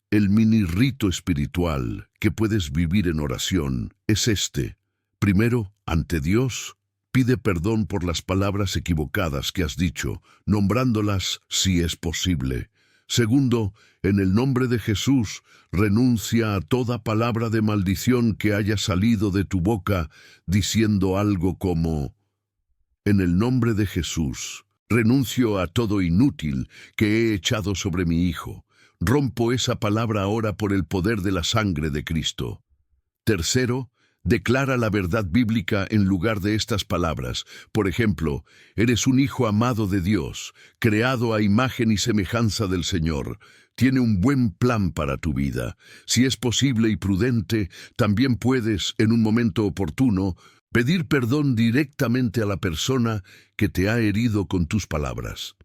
El mini rito espiritual que puedes vivir en oración es este. Primero, ante Dios, pide perdón por las palabras equivocadas que has dicho, nombrándolas si es posible. Segundo, en el nombre de Jesús, renuncia a toda palabra de maldición que haya salido de tu boca, diciendo algo como: en el nombre de Jesús, renuncio a todo inútil que he echado sobre mi hijo. Rompo esa palabra ahora por el poder de la sangre de Cristo. Tercero, declara la verdad bíblica en lugar de estas palabras. Por ejemplo, eres un hijo amado de Dios, creado a imagen y semejanza del Señor. Tiene un buen plan para tu vida. Si es posible y prudente, también puedes, en un momento oportuno, pedir perdón directamente a la persona que te ha herido con tus palabras.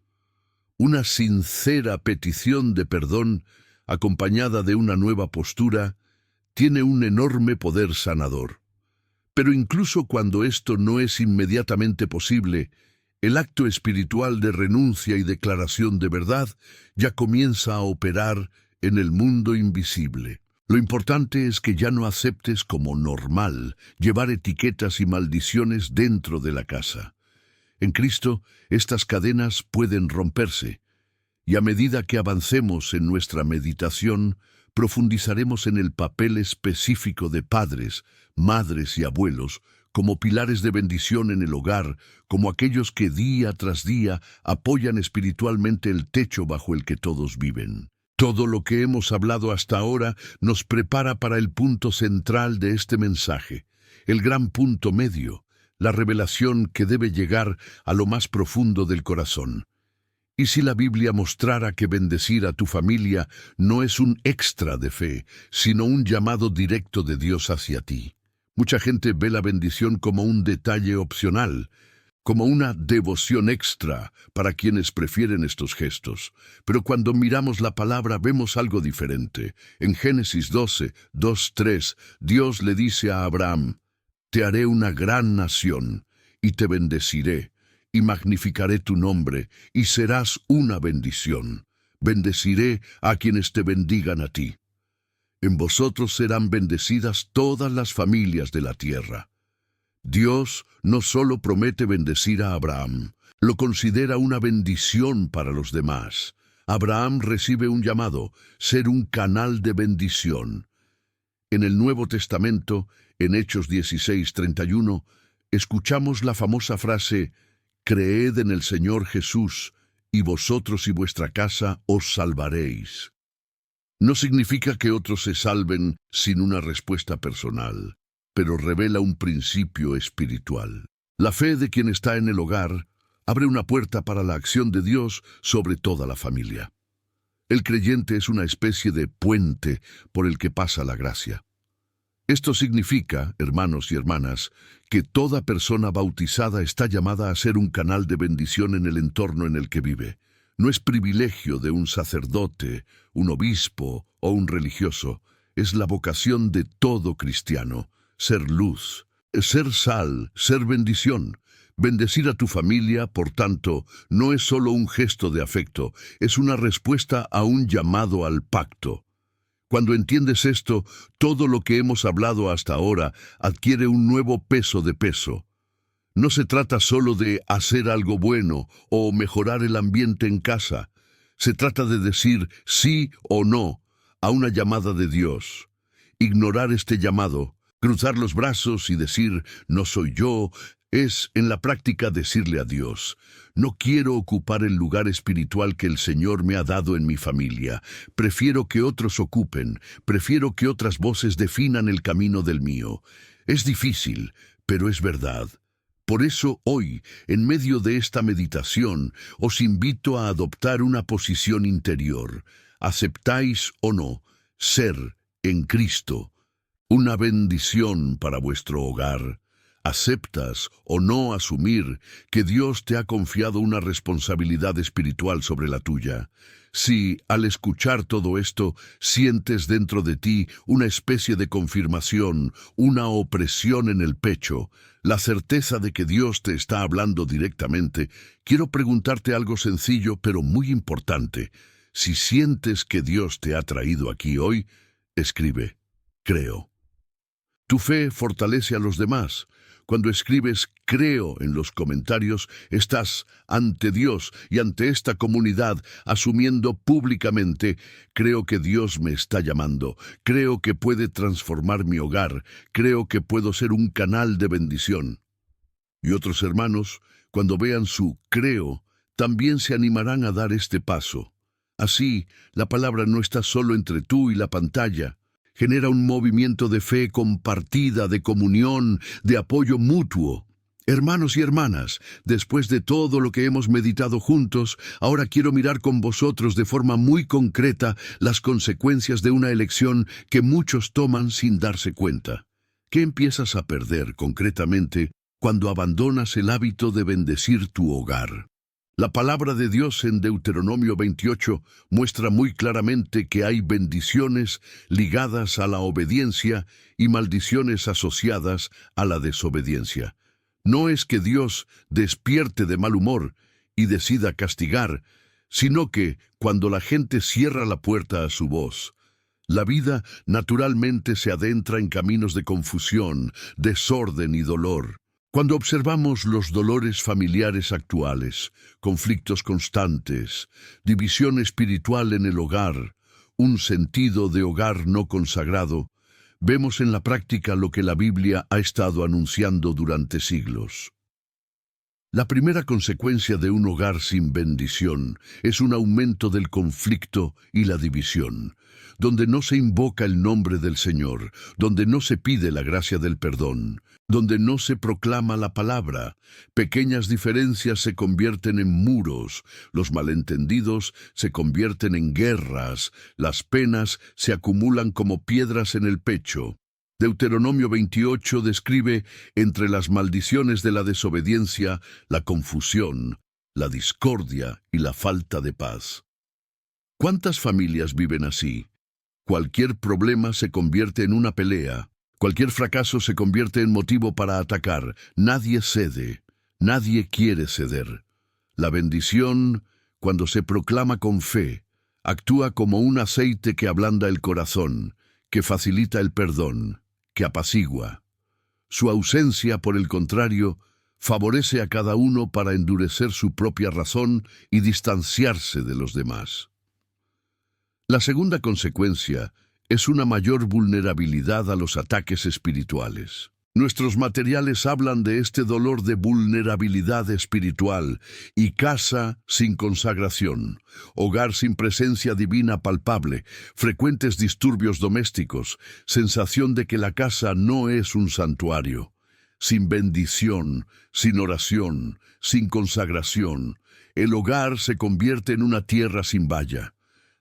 Una sincera petición de perdón, acompañada de una nueva postura, tiene un enorme poder sanador. Pero incluso cuando esto no es inmediatamente posible, el acto espiritual de renuncia y declaración de verdad ya comienza a operar en el mundo invisible. Lo importante es que ya no aceptes como normal llevar etiquetas y maldiciones dentro de la casa. En Cristo, estas cadenas pueden romperse, y a medida que avancemos en nuestra meditación, profundizaremos en el papel específico de padres, madres y abuelos como pilares de bendición en el hogar, como aquellos que día tras día apoyan espiritualmente el techo bajo el que todos viven. Todo lo que hemos hablado hasta ahora nos prepara para el punto central de este mensaje, el gran punto medio, la revelación que debe llegar a lo más profundo del corazón. ¿Y si la Biblia mostrara que bendecir a tu familia no es un extra de fe, sino un llamado directo de Dios hacia ti? Mucha gente ve la bendición como un detalle opcional, como una devoción extra para quienes prefieren estos gestos. Pero cuando miramos la palabra vemos algo diferente. En Génesis 12, 2-3, Dios le dice a Abraham: «Te haré una gran nación, y te bendeciré, y magnificaré tu nombre, y serás una bendición. Bendeciré a quienes te bendigan a ti. En vosotros serán bendecidas todas las familias de la tierra». Dios no solo promete bendecir a Abraham, lo considera una bendición para los demás. Abraham recibe un llamado, ser un canal de bendición. En el Nuevo Testamento, en Hechos 16:31, escuchamos la famosa frase: «Creed en el Señor Jesús, y vosotros y vuestra casa os salvaréis». No significa que otros se salven sin una respuesta personal, pero revela un principio espiritual. La fe de quien está en el hogar abre una puerta para la acción de Dios sobre toda la familia. El creyente es una especie de puente por el que pasa la gracia. Esto significa, hermanos y hermanas, que toda persona bautizada está llamada a ser un canal de bendición en el entorno en el que vive. No es privilegio de un sacerdote, un obispo o un religioso. Es la vocación de todo cristiano. Ser luz, ser sal, ser bendición. Bendecir a tu familia, por tanto, no es solo un gesto de afecto, es una respuesta a un llamado al pacto. Cuando entiendes esto, todo lo que hemos hablado hasta ahora adquiere un nuevo peso de peso. No se trata solo de hacer algo bueno o mejorar el ambiente en casa. Se trata de decir sí o no a una llamada de Dios. Ignorar este llamado, cruzar los brazos y decir «no soy yo», es, en la práctica, decirle a Dios: «No quiero ocupar el lugar espiritual que el Señor me ha dado en mi familia. Prefiero que otros ocupen, prefiero que otras voces definan el camino del mío». Es difícil, pero es verdad. Por eso hoy, en medio de esta meditación, os invito a adoptar una posición interior. ¿Aceptáis o no ser en Cristo una bendición para vuestro hogar? ¿Aceptas o no asumir que Dios te ha confiado una responsabilidad espiritual sobre la tuya? Si, al escuchar todo esto, sientes dentro de ti una especie de confirmación, una opresión en el pecho, la certeza de que Dios te está hablando directamente, quiero preguntarte algo sencillo pero muy importante. Si sientes que Dios te ha traído aquí hoy, escribe: «Creo». Tu fe fortalece a los demás. Cuando escribes «creo» en los comentarios, estás ante Dios y ante esta comunidad asumiendo públicamente: «Creo que Dios me está llamando, creo que puede transformar mi hogar, creo que puedo ser un canal de bendición». Y otros hermanos, cuando vean su «creo», también se animarán a dar este paso. Así, la palabra no está solo entre tú y la pantalla. Genera un movimiento de fe compartida, de comunión, de apoyo mutuo. Hermanos y hermanas, después de todo lo que hemos meditado juntos, ahora quiero mirar con vosotros de forma muy concreta las consecuencias de una elección que muchos toman sin darse cuenta. ¿Qué empiezas a perder concretamente cuando abandonas el hábito de bendecir tu hogar? La palabra de Dios en Deuteronomio 28 muestra muy claramente que hay bendiciones ligadas a la obediencia y maldiciones asociadas a la desobediencia. No es que Dios despierte de mal humor y decida castigar, sino que, cuando la gente cierra la puerta a su voz, la vida naturalmente se adentra en caminos de confusión, desorden y dolor. Cuando observamos los dolores familiares actuales, conflictos constantes, división espiritual en el hogar, un sentido de hogar no consagrado, vemos en la práctica lo que la Biblia ha estado anunciando durante siglos. La primera consecuencia de un hogar sin bendición es un aumento del conflicto y la división, donde no se invoca el nombre del Señor, donde no se pide la gracia del perdón, donde no se proclama la palabra. Pequeñas diferencias se convierten en muros, los malentendidos se convierten en guerras, las penas se acumulan como piedras en el pecho. Deuteronomio 28 describe entre las maldiciones de la desobediencia, la confusión, la discordia y la falta de paz. ¿Cuántas familias viven así? Cualquier problema se convierte en una pelea. Cualquier fracaso se convierte en motivo para atacar. Nadie cede. Nadie quiere ceder. La bendición, cuando se proclama con fe, actúa como un aceite que ablanda el corazón, que facilita el perdón, que apacigua. Su ausencia, por el contrario, favorece a cada uno para endurecer su propia razón y distanciarse de los demás. La segunda consecuencia es una mayor vulnerabilidad a los ataques espirituales. Nuestros materiales hablan de este dolor de vulnerabilidad espiritual y casa sin consagración, hogar sin presencia divina palpable, frecuentes disturbios domésticos, sensación de que la casa no es un santuario. Sin bendición, sin oración, sin consagración, el hogar se convierte en una tierra sin valla.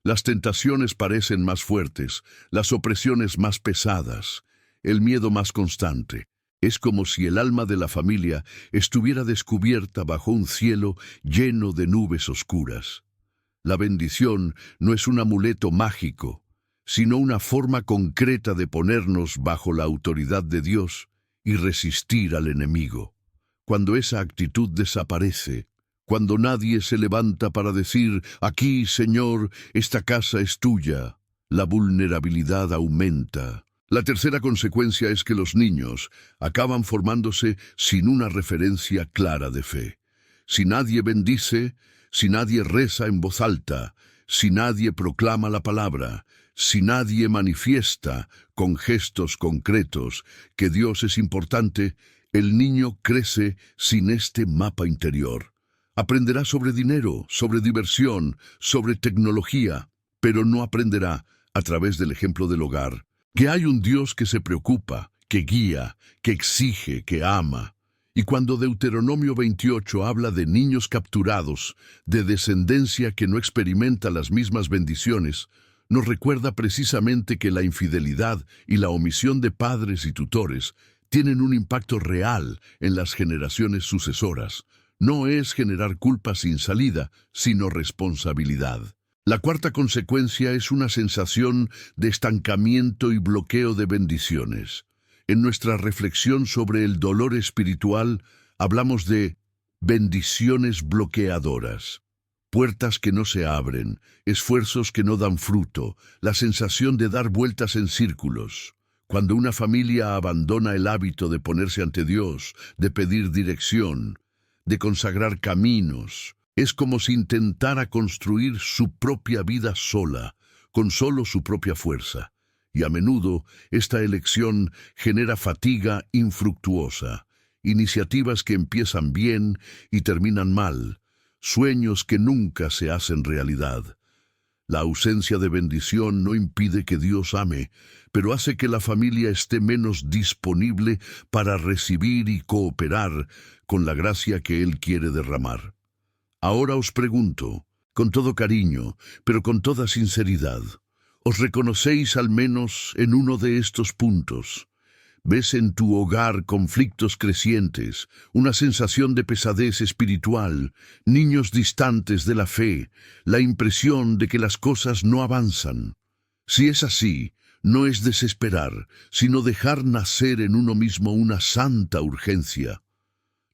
Las tentaciones parecen más fuertes, las opresiones más pesadas, el miedo más constante. Es como si el alma de la familia estuviera descubierta bajo un cielo lleno de nubes oscuras. La bendición no es un amuleto mágico, sino una forma concreta de ponernos bajo la autoridad de Dios y resistir al enemigo. Cuando esa actitud desaparece, cuando nadie se levanta para decir, aquí, Señor, esta casa es tuya, la vulnerabilidad aumenta. La tercera consecuencia es que los niños acaban formándose sin una referencia clara de fe. Si nadie bendice, si nadie reza en voz alta, si nadie proclama la palabra, si nadie manifiesta con gestos concretos que Dios es importante, el niño crece sin este mapa interior. Aprenderá sobre dinero, sobre diversión, sobre tecnología, pero no aprenderá, a través del ejemplo del hogar, que hay un Dios que se preocupa, que guía, que exige, que ama. Y cuando Deuteronomio 28 habla de niños capturados, de descendencia que no experimenta las mismas bendiciones, nos recuerda precisamente que la infidelidad y la omisión de padres y tutores tienen un impacto real en las generaciones sucesoras. No es generar culpa sin salida, sino responsabilidad. La cuarta consecuencia es una sensación de estancamiento y bloqueo de bendiciones. En nuestra reflexión sobre el dolor espiritual, hablamos de bendiciones bloqueadoras. Puertas que no se abren, esfuerzos que no dan fruto, la sensación de dar vueltas en círculos. Cuando una familia abandona el hábito de ponerse ante Dios, de pedir dirección, de consagrar caminos, es como si intentara construir su propia vida sola, con solo su propia fuerza. Y a menudo esta elección genera fatiga infructuosa, iniciativas que empiezan bien y terminan mal, sueños que nunca se hacen realidad. La ausencia de bendición no impide que Dios ame, pero hace que la familia esté menos disponible para recibir y cooperar con la gracia que Él quiere derramar. Ahora os pregunto, con todo cariño, pero con toda sinceridad, ¿os reconocéis al menos en uno de estos puntos? ¿Ves en tu hogar conflictos crecientes, una sensación de pesadez espiritual, niños distantes de la fe, la impresión de que las cosas no avanzan? Si es así, no es desesperar, sino dejar nacer en uno mismo una santa urgencia.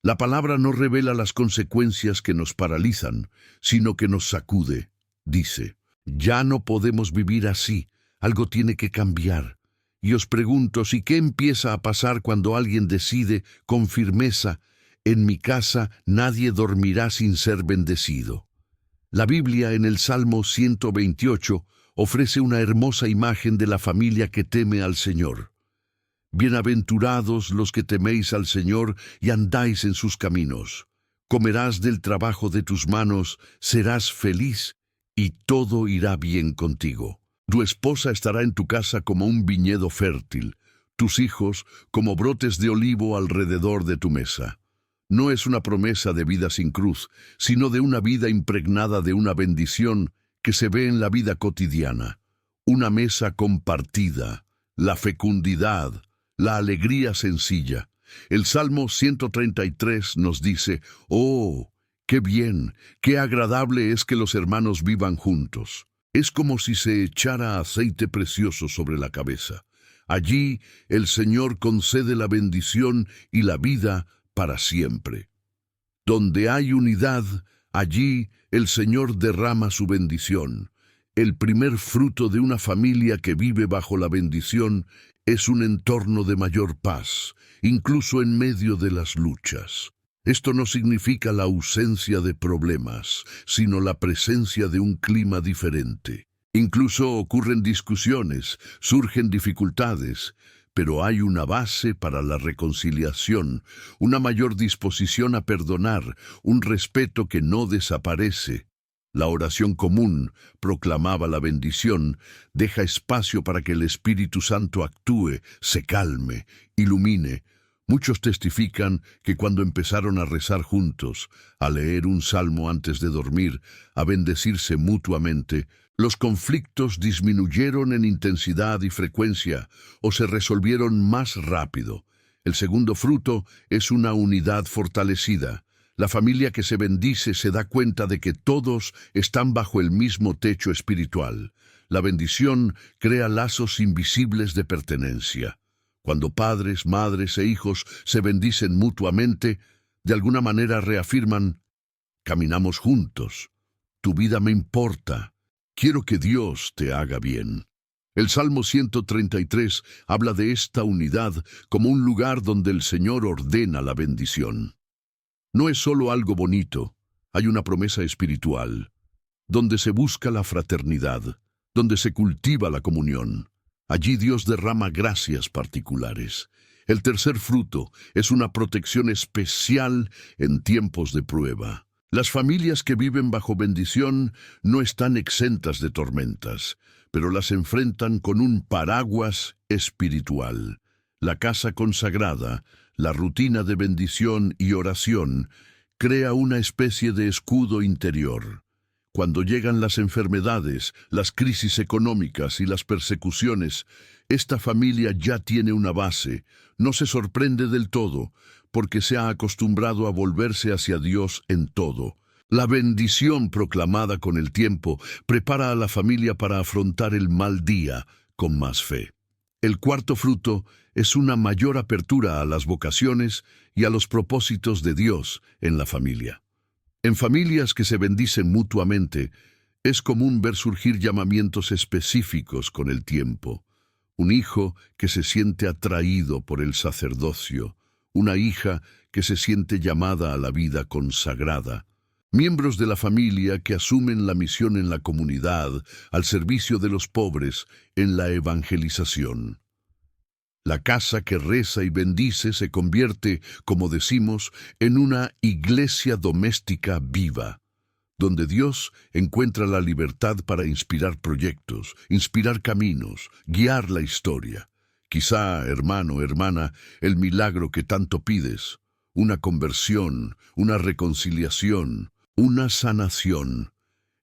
La palabra no revela las consecuencias que nos paralizan, sino que nos sacude. Dice, ya no podemos vivir así, algo tiene que cambiar. Y os pregunto si qué empieza a pasar cuando alguien decide con firmeza, en mi casa nadie dormirá sin ser bendecido. La Biblia en el Salmo 128 ofrece una hermosa imagen de la familia que teme al Señor. Bienaventurados los que teméis al Señor y andáis en sus caminos. Comerás del trabajo de tus manos, serás feliz y todo irá bien contigo. Tu esposa estará en tu casa como un viñedo fértil, tus hijos como brotes de olivo alrededor de tu mesa. No es una promesa de vida sin cruz, sino de una vida impregnada de una bendición que se ve en la vida cotidiana. Una mesa compartida, la fecundidad, la alegría sencilla. El Salmo 133 nos dice, «Oh, qué bien, qué agradable es que los hermanos vivan juntos». Es como si se echara aceite precioso sobre la cabeza. Allí el Señor concede la bendición y la vida para siempre. Donde hay unidad, allí el Señor derrama su bendición. El primer fruto de una familia que vive bajo la bendición es un entorno de mayor paz, incluso en medio de las luchas. Esto no significa la ausencia de problemas, sino la presencia de un clima diferente. Incluso ocurren discusiones, surgen dificultades, pero hay una base para la reconciliación, una mayor disposición a perdonar, un respeto que no desaparece. La oración común proclamaba la bendición, deja espacio para que el Espíritu Santo actúe, se calme, ilumine. Muchos testifican que cuando empezaron a rezar juntos, a leer un salmo antes de dormir, a bendecirse mutuamente, los conflictos disminuyeron en intensidad y frecuencia o se resolvieron más rápido. El segundo fruto es una unidad fortalecida. La familia que se bendice se da cuenta de que todos están bajo el mismo techo espiritual. La bendición crea lazos invisibles de pertenencia. Cuando padres, madres e hijos se bendicen mutuamente, de alguna manera reafirman, caminamos juntos, tu vida me importa, quiero que Dios te haga bien. El Salmo 133 habla de esta unidad como un lugar donde el Señor ordena la bendición. No es solo algo bonito, hay una promesa espiritual, donde se busca la fraternidad, donde se cultiva la comunión. Allí Dios derrama gracias particulares. El tercer fruto es una protección especial en tiempos de prueba. Las familias que viven bajo bendición no están exentas de tormentas, pero las enfrentan con un paraguas espiritual. La casa consagrada, la rutina de bendición y oración, crea una especie de escudo interior. Cuando llegan las enfermedades, las crisis económicas y las persecuciones, esta familia ya tiene una base, no se sorprende del todo, porque se ha acostumbrado a volverse hacia Dios en todo. La bendición proclamada con el tiempo prepara a la familia para afrontar el mal día con más fe. El cuarto fruto es una mayor apertura a las vocaciones y a los propósitos de Dios en la familia. En familias que se bendicen mutuamente, es común ver surgir llamamientos específicos con el tiempo. Un hijo que se siente atraído por el sacerdocio, una hija que se siente llamada a la vida consagrada, miembros de la familia que asumen la misión en la comunidad, al servicio de los pobres, en la evangelización. La casa que reza y bendice se convierte, como decimos, en una iglesia doméstica viva, donde Dios encuentra la libertad para inspirar proyectos, inspirar caminos, guiar la historia. Quizá, hermano, hermana, el milagro que tanto pides, una conversión, una reconciliación, una sanación,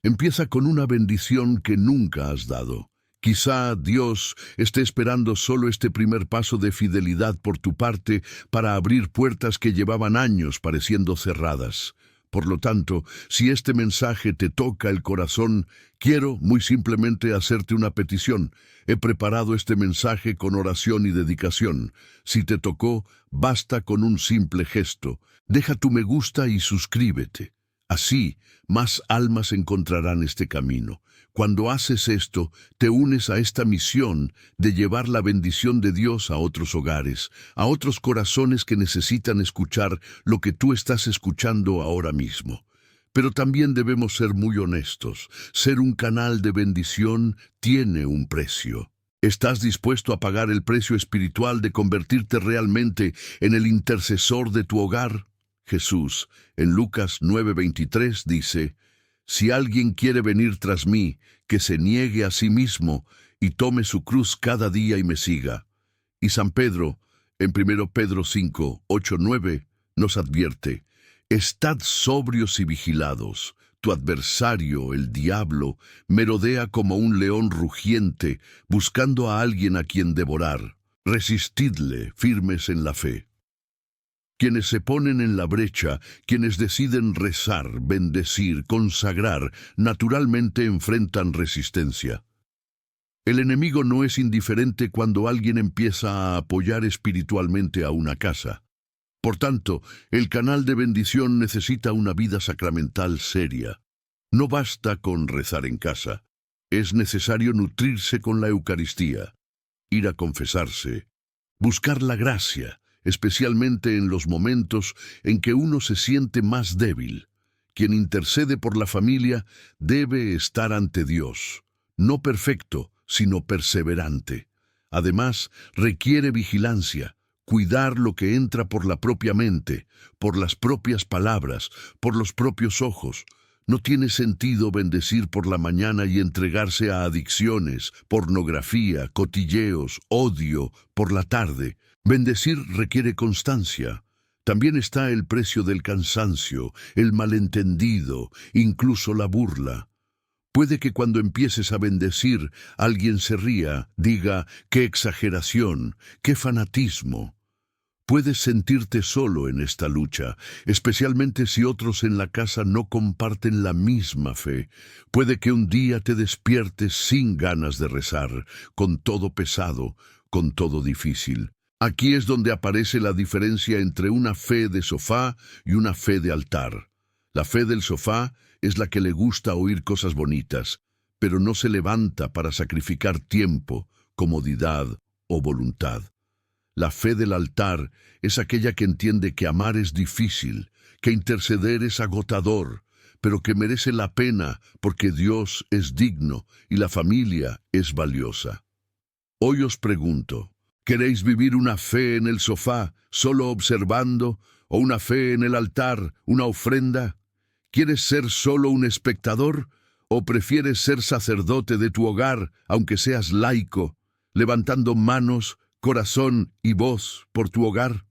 empieza con una bendición que nunca has dado. Quizá Dios esté esperando solo este primer paso de fidelidad por tu parte para abrir puertas que llevaban años pareciendo cerradas. Por lo tanto, si este mensaje te toca el corazón, quiero muy simplemente hacerte una petición. He preparado este mensaje con oración y dedicación. Si te tocó, basta con un simple gesto. Deja tu me gusta y suscríbete. Así, más almas encontrarán este camino. Cuando haces esto, te unes a esta misión de llevar la bendición de Dios a otros hogares, a otros corazones que necesitan escuchar lo que tú estás escuchando ahora mismo. Pero también debemos ser muy honestos. Ser un canal de bendición tiene un precio. ¿Estás dispuesto a pagar el precio espiritual de convertirte realmente en el intercesor de tu hogar? Jesús, en Lucas 9:23, dice: «Si alguien quiere venir tras mí, que se niegue a sí mismo y tome su cruz cada día y me siga». Y San Pedro, en 1 Pedro 5:8-9, nos advierte: «Estad sobrios y vigilados. Tu adversario, el diablo, merodea como un león rugiente, buscando a alguien a quien devorar. Resistidle, firmes en la fe». Quienes se ponen en la brecha, quienes deciden rezar, bendecir, consagrar, naturalmente enfrentan resistencia. El enemigo no es indiferente cuando alguien empieza a apoyar espiritualmente a una casa. Por tanto, el canal de bendición necesita una vida sacramental seria. No basta con rezar en casa. Es necesario nutrirse con la Eucaristía, ir a confesarse, buscar la gracia, especialmente en los momentos en que uno se siente más débil. Quien intercede por la familia debe estar ante Dios, no perfecto, sino perseverante. Además, requiere vigilancia, cuidar lo que entra por la propia mente, por las propias palabras, por los propios ojos. No tiene sentido bendecir por la mañana y entregarse a adicciones, pornografía, cotilleos, odio por la tarde. Bendecir requiere constancia. También está el precio del cansancio, el malentendido, incluso la burla. Puede que cuando empieces a bendecir, alguien se ría, diga: «¡Qué exageración! ¡Qué fanatismo!». Puedes sentirte solo en esta lucha, especialmente si otros en la casa no comparten la misma fe. Puede que un día te despiertes sin ganas de rezar, con todo pesado, con todo difícil. Aquí es donde aparece la diferencia entre una fe de sofá y una fe de altar. La fe del sofá es la que le gusta oír cosas bonitas, pero no se levanta para sacrificar tiempo, comodidad o voluntad. La fe del altar es aquella que entiende que amar es difícil, que interceder es agotador, pero que merece la pena porque Dios es digno y la familia es valiosa. Hoy os pregunto: ¿queréis vivir una fe en el sofá, solo observando, o una fe en el altar, una ofrenda? ¿Quieres ser solo un espectador, o prefieres ser sacerdote de tu hogar, aunque seas laico, levantando manos, corazón y voz por tu hogar?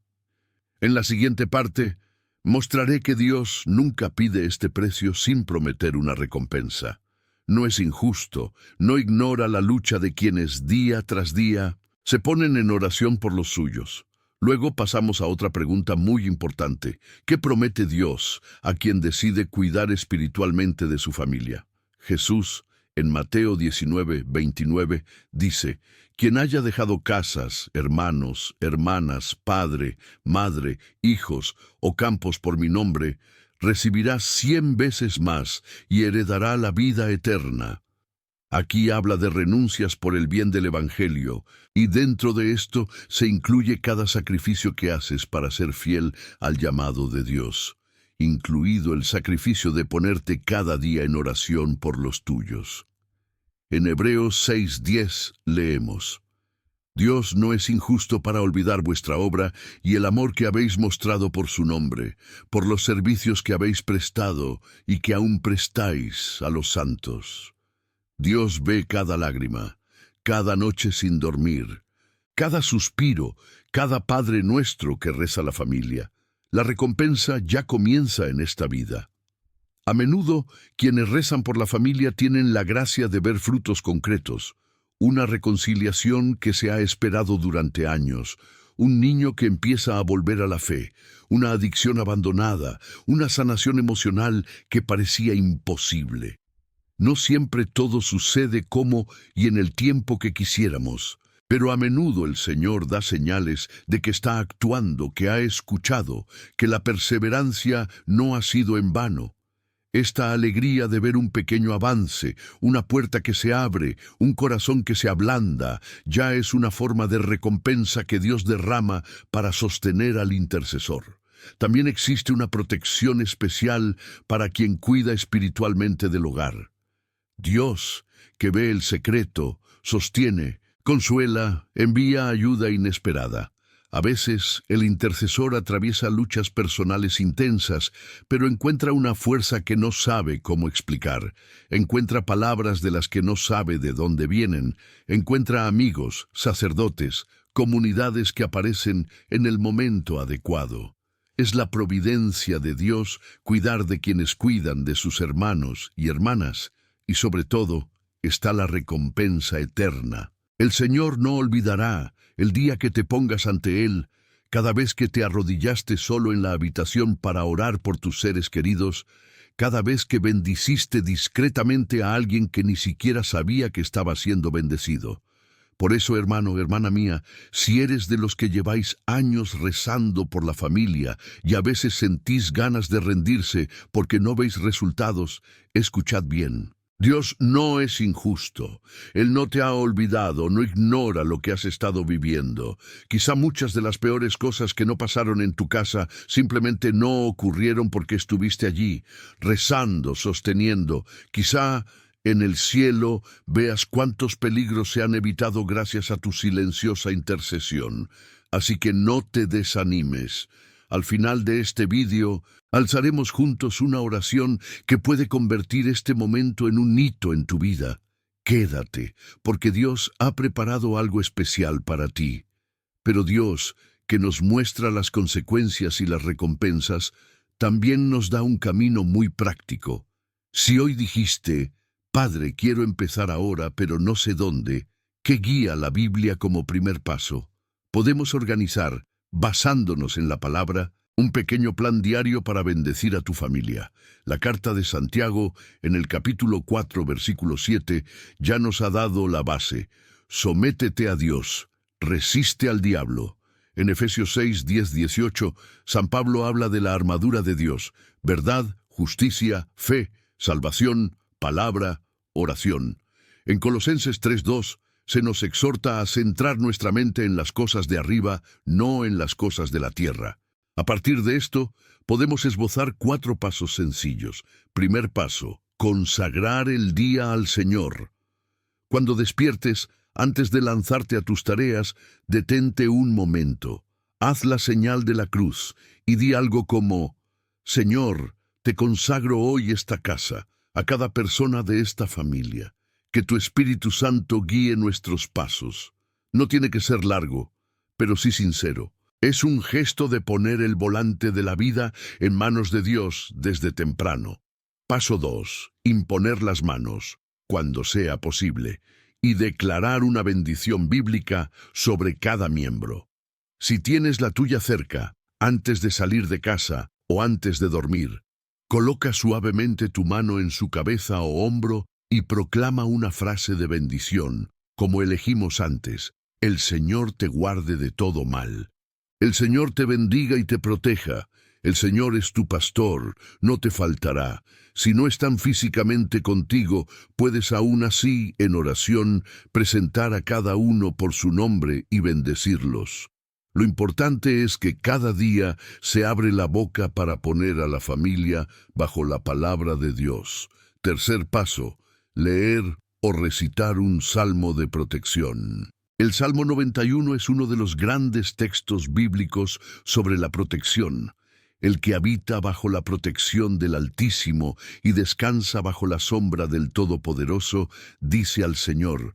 En la siguiente parte, mostraré que Dios nunca pide este precio sin prometer una recompensa. No es injusto, no ignora la lucha de quienes día tras día se ponen en oración por los suyos. Luego pasamos a otra pregunta muy importante: ¿qué promete Dios a quien decide cuidar espiritualmente de su familia? Jesús, en Mateo 19:29, dice: «Quien haya dejado casas, hermanos, hermanas, padre, madre, hijos o campos por mi nombre, recibirá 100 veces más y heredará la vida eterna». Aquí habla de renuncias por el bien del Evangelio, y dentro de esto se incluye cada sacrificio que haces para ser fiel al llamado de Dios, incluido el sacrificio de ponerte cada día en oración por los tuyos. En Hebreos 6:10 leemos: «Dios no es injusto para olvidar vuestra obra y el amor que habéis mostrado por su nombre, por los servicios que habéis prestado y que aún prestáis a los santos». Dios ve cada lágrima, cada noche sin dormir, cada suspiro, cada Padre Nuestro que reza la familia. La recompensa ya comienza en esta vida. A menudo, quienes rezan por la familia tienen la gracia de ver frutos concretos: una reconciliación que se ha esperado durante años, un niño que empieza a volver a la fe, una adicción abandonada, una sanación emocional que parecía imposible. No siempre todo sucede como y en el tiempo que quisiéramos, pero a menudo el Señor da señales de que está actuando, que ha escuchado, que la perseverancia no ha sido en vano. Esta alegría de ver un pequeño avance, una puerta que se abre, un corazón que se ablanda, ya es una forma de recompensa que Dios derrama para sostener al intercesor. También existe una protección especial para quien cuida espiritualmente del hogar. Dios, que ve el secreto, sostiene, consuela, envía ayuda inesperada. A veces, el intercesor atraviesa luchas personales intensas, pero encuentra una fuerza que no sabe cómo explicar. Encuentra palabras de las que no sabe de dónde vienen. Encuentra amigos, sacerdotes, comunidades que aparecen en el momento adecuado. Es la providencia de Dios cuidar de quienes cuidan de sus hermanos y hermanas, y sobre todo, está la recompensa eterna. El Señor no olvidará el día que te pongas ante Él, cada vez que te arrodillaste solo en la habitación para orar por tus seres queridos, cada vez que bendiciste discretamente a alguien que ni siquiera sabía que estaba siendo bendecido. Por eso, hermano, hermana mía, si eres de los que lleváis años rezando por la familia y a veces sentís ganas de rendirse porque no veis resultados, escuchad bien. Dios no es injusto. Él no te ha olvidado, no ignora lo que has estado viviendo. Quizá muchas de las peores cosas que no pasaron en tu casa simplemente no ocurrieron porque estuviste allí, rezando, sosteniendo. Quizá en el cielo veas cuántos peligros se han evitado gracias a tu silenciosa intercesión. Así que no te desanimes. Al final de este vídeo, alzaremos juntos una oración que puede convertir este momento en un hito en tu vida. Quédate, porque Dios ha preparado algo especial para ti. Pero Dios, que nos muestra las consecuencias y las recompensas, también nos da un camino muy práctico. Si hoy dijiste, Padre, quiero empezar ahora, pero no sé dónde, ¿qué guía la Biblia como primer paso? Podemos organizar, basándonos en la palabra, un pequeño plan diario para bendecir a tu familia. La carta de Santiago, en el capítulo 4, versículo 7, ya nos ha dado la base. Sométete a Dios, resiste al diablo. En Efesios 6, 10, 18, San Pablo habla de la armadura de Dios: verdad, justicia, fe, salvación, palabra, oración. En Colosenses 3:2 se nos exhorta a centrar nuestra mente en las cosas de arriba, no en las cosas de la tierra. A partir de esto, podemos esbozar 4 pasos sencillos. Primer paso: consagrar el día al Señor. Cuando despiertes, antes de lanzarte a tus tareas, detente un momento. Haz la señal de la cruz y di algo como: Señor, te consagro hoy esta casa, a cada persona de esta familia. Que tu Espíritu Santo guíe nuestros pasos. No tiene que ser largo, pero sí sincero. Es un gesto de poner el volante de la vida en manos de Dios desde temprano. Paso 2. Imponer las manos, cuando sea posible, y declarar una bendición bíblica sobre cada miembro. Si tienes la tuya cerca, antes de salir de casa o antes de dormir, coloca suavemente tu mano en su cabeza o hombro y proclama una frase de bendición, como elegimos antes: el Señor te guarde de todo mal. El Señor te bendiga y te proteja. El Señor es tu pastor, no te faltará. Si no están físicamente contigo, puedes aún así, en oración, presentar a cada uno por su nombre y bendecirlos. Lo importante es que cada día se abre la boca para poner a la familia bajo la palabra de Dios. Tercer paso: leer o recitar un salmo de protección. El Salmo 91 es uno de los grandes textos bíblicos sobre la protección. El que habita bajo la protección del Altísimo y descansa bajo la sombra del Todopoderoso, dice al Señor: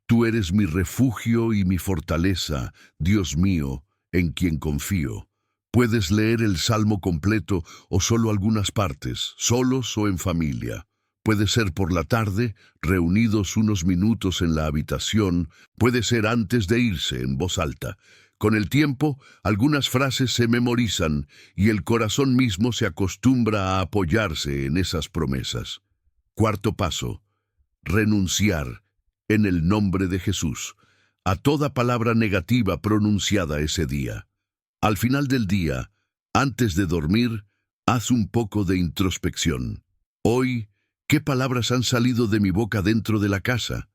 Tú eres mi refugio y mi fortaleza, Dios mío, en quien confío. Puedes leer el Salmo completo o solo algunas partes, solos o en familia. Puede ser por la tarde, reunidos unos minutos en la habitación. Puede ser antes de irse, en voz alta. Con el tiempo, algunas frases se memorizan y el corazón mismo se acostumbra a apoyarse en esas promesas. Cuarto paso: renunciar, en el nombre de Jesús, a toda palabra negativa pronunciada ese día. Al final del día, antes de dormir, haz un poco de introspección. Hoy, ¿qué palabras han salido de mi boca dentro de la casa?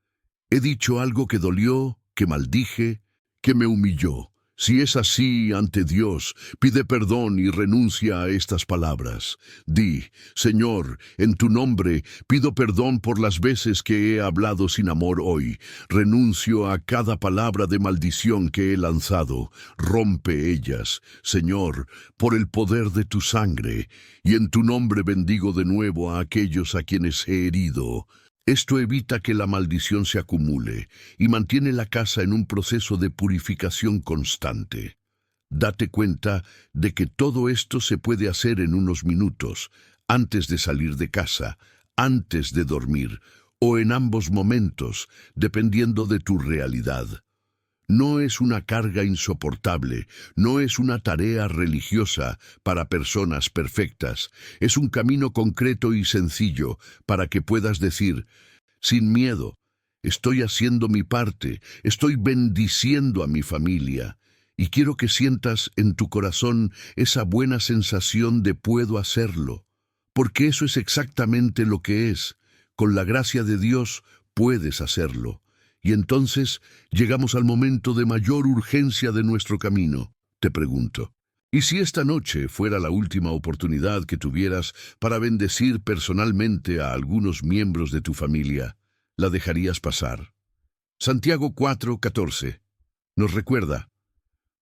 ¿He dicho algo que dolió, que maldije, que me humilló? Si es así ante Dios, pide perdón y renuncia a estas palabras. Di, Señor, en tu nombre, pido perdón por las veces que he hablado sin amor hoy. Renuncio a cada palabra de maldición que he lanzado. Rompe ellas, Señor, por el poder de tu sangre, y en tu nombre bendigo de nuevo a aquellos a quienes he herido. Esto evita que la maldición se acumule y mantiene la casa en un proceso de purificación constante. Date cuenta de que todo esto se puede hacer en unos minutos, antes de salir de casa, antes de dormir, o en ambos momentos, dependiendo de tu realidad. No es una carga insoportable, no es una tarea religiosa para personas perfectas, es un camino concreto y sencillo para que puedas decir, sin miedo, estoy haciendo mi parte, estoy bendiciendo a mi familia, y quiero que sientas en tu corazón esa buena sensación de puedo hacerlo, porque eso es exactamente lo que es. Con la gracia de Dios puedes hacerlo. Y entonces llegamos al momento de mayor urgencia de nuestro camino. Te pregunto, ¿y si esta noche fuera la última oportunidad que tuvieras para bendecir personalmente a algunos miembros de tu familia? ¿La dejarías pasar? Santiago 4:14 nos recuerda,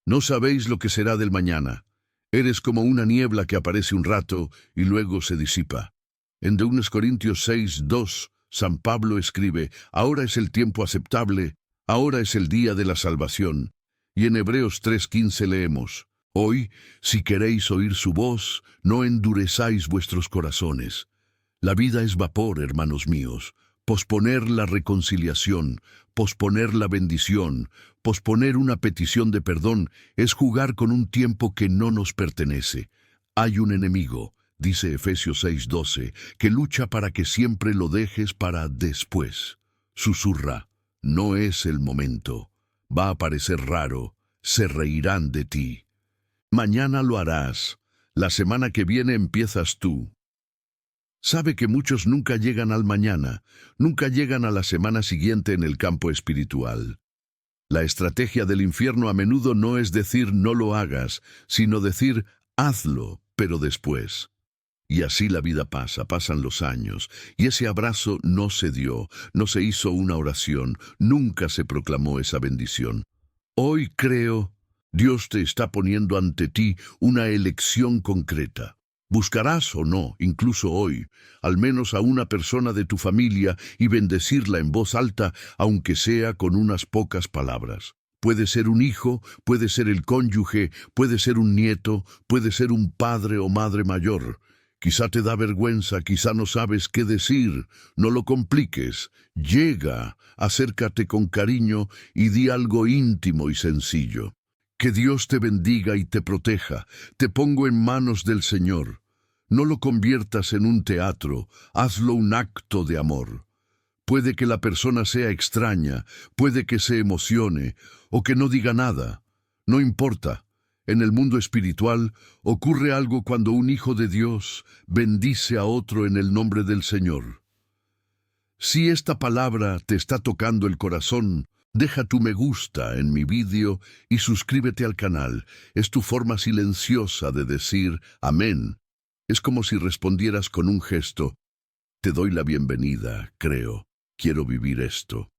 no sabéis lo que será del mañana. Eres como una niebla que aparece un rato y luego se disipa. En 2 Corintios 6:2, San Pablo escribe, ahora es el tiempo aceptable, ahora es el día de la salvación. Y en Hebreos 3:15 leemos, hoy, si queréis oír su voz, no endurezáis vuestros corazones. La vida es vapor, hermanos míos. Posponer la reconciliación, posponer la bendición, posponer una petición de perdón, es jugar con un tiempo que no nos pertenece. Hay un enemigo, dice Efesios 6:12, que lucha para que siempre lo dejes para después. Susurra, no es el momento. Va a parecer raro, se reirán de ti. Mañana lo harás. La semana que viene empiezas tú. Sabe que muchos nunca llegan al mañana, nunca llegan a la semana siguiente en el campo espiritual. La estrategia del infierno a menudo no es decir no lo hagas, sino decir hazlo, pero después. Y así la vida pasa, pasan los años, y ese abrazo no se dio, no se hizo una oración, nunca se proclamó esa bendición. Hoy creo, Dios te está poniendo ante ti una elección concreta. Buscarás o no, incluso hoy, al menos a una persona de tu familia y bendecirla en voz alta, aunque sea con unas pocas palabras. Puede ser un hijo, puede ser el cónyuge, puede ser un nieto, puede ser un padre o madre mayor. Quizá te da vergüenza, quizá no sabes qué decir. No lo compliques. Llega, acércate con cariño y di algo íntimo y sencillo. Que Dios te bendiga y te proteja. Te pongo en manos del Señor. No lo conviertas en un teatro, hazlo un acto de amor. Puede que la persona sea extraña, puede que se emocione o que no diga nada. No importa. En el mundo espiritual ocurre algo cuando un hijo de Dios bendice a otro en el nombre del Señor. Si esta palabra te está tocando el corazón, deja tu me gusta en mi vídeo y suscríbete al canal. Es tu forma silenciosa de decir amén. Es como si respondieras con un gesto. Te doy la bienvenida, creo, quiero vivir esto.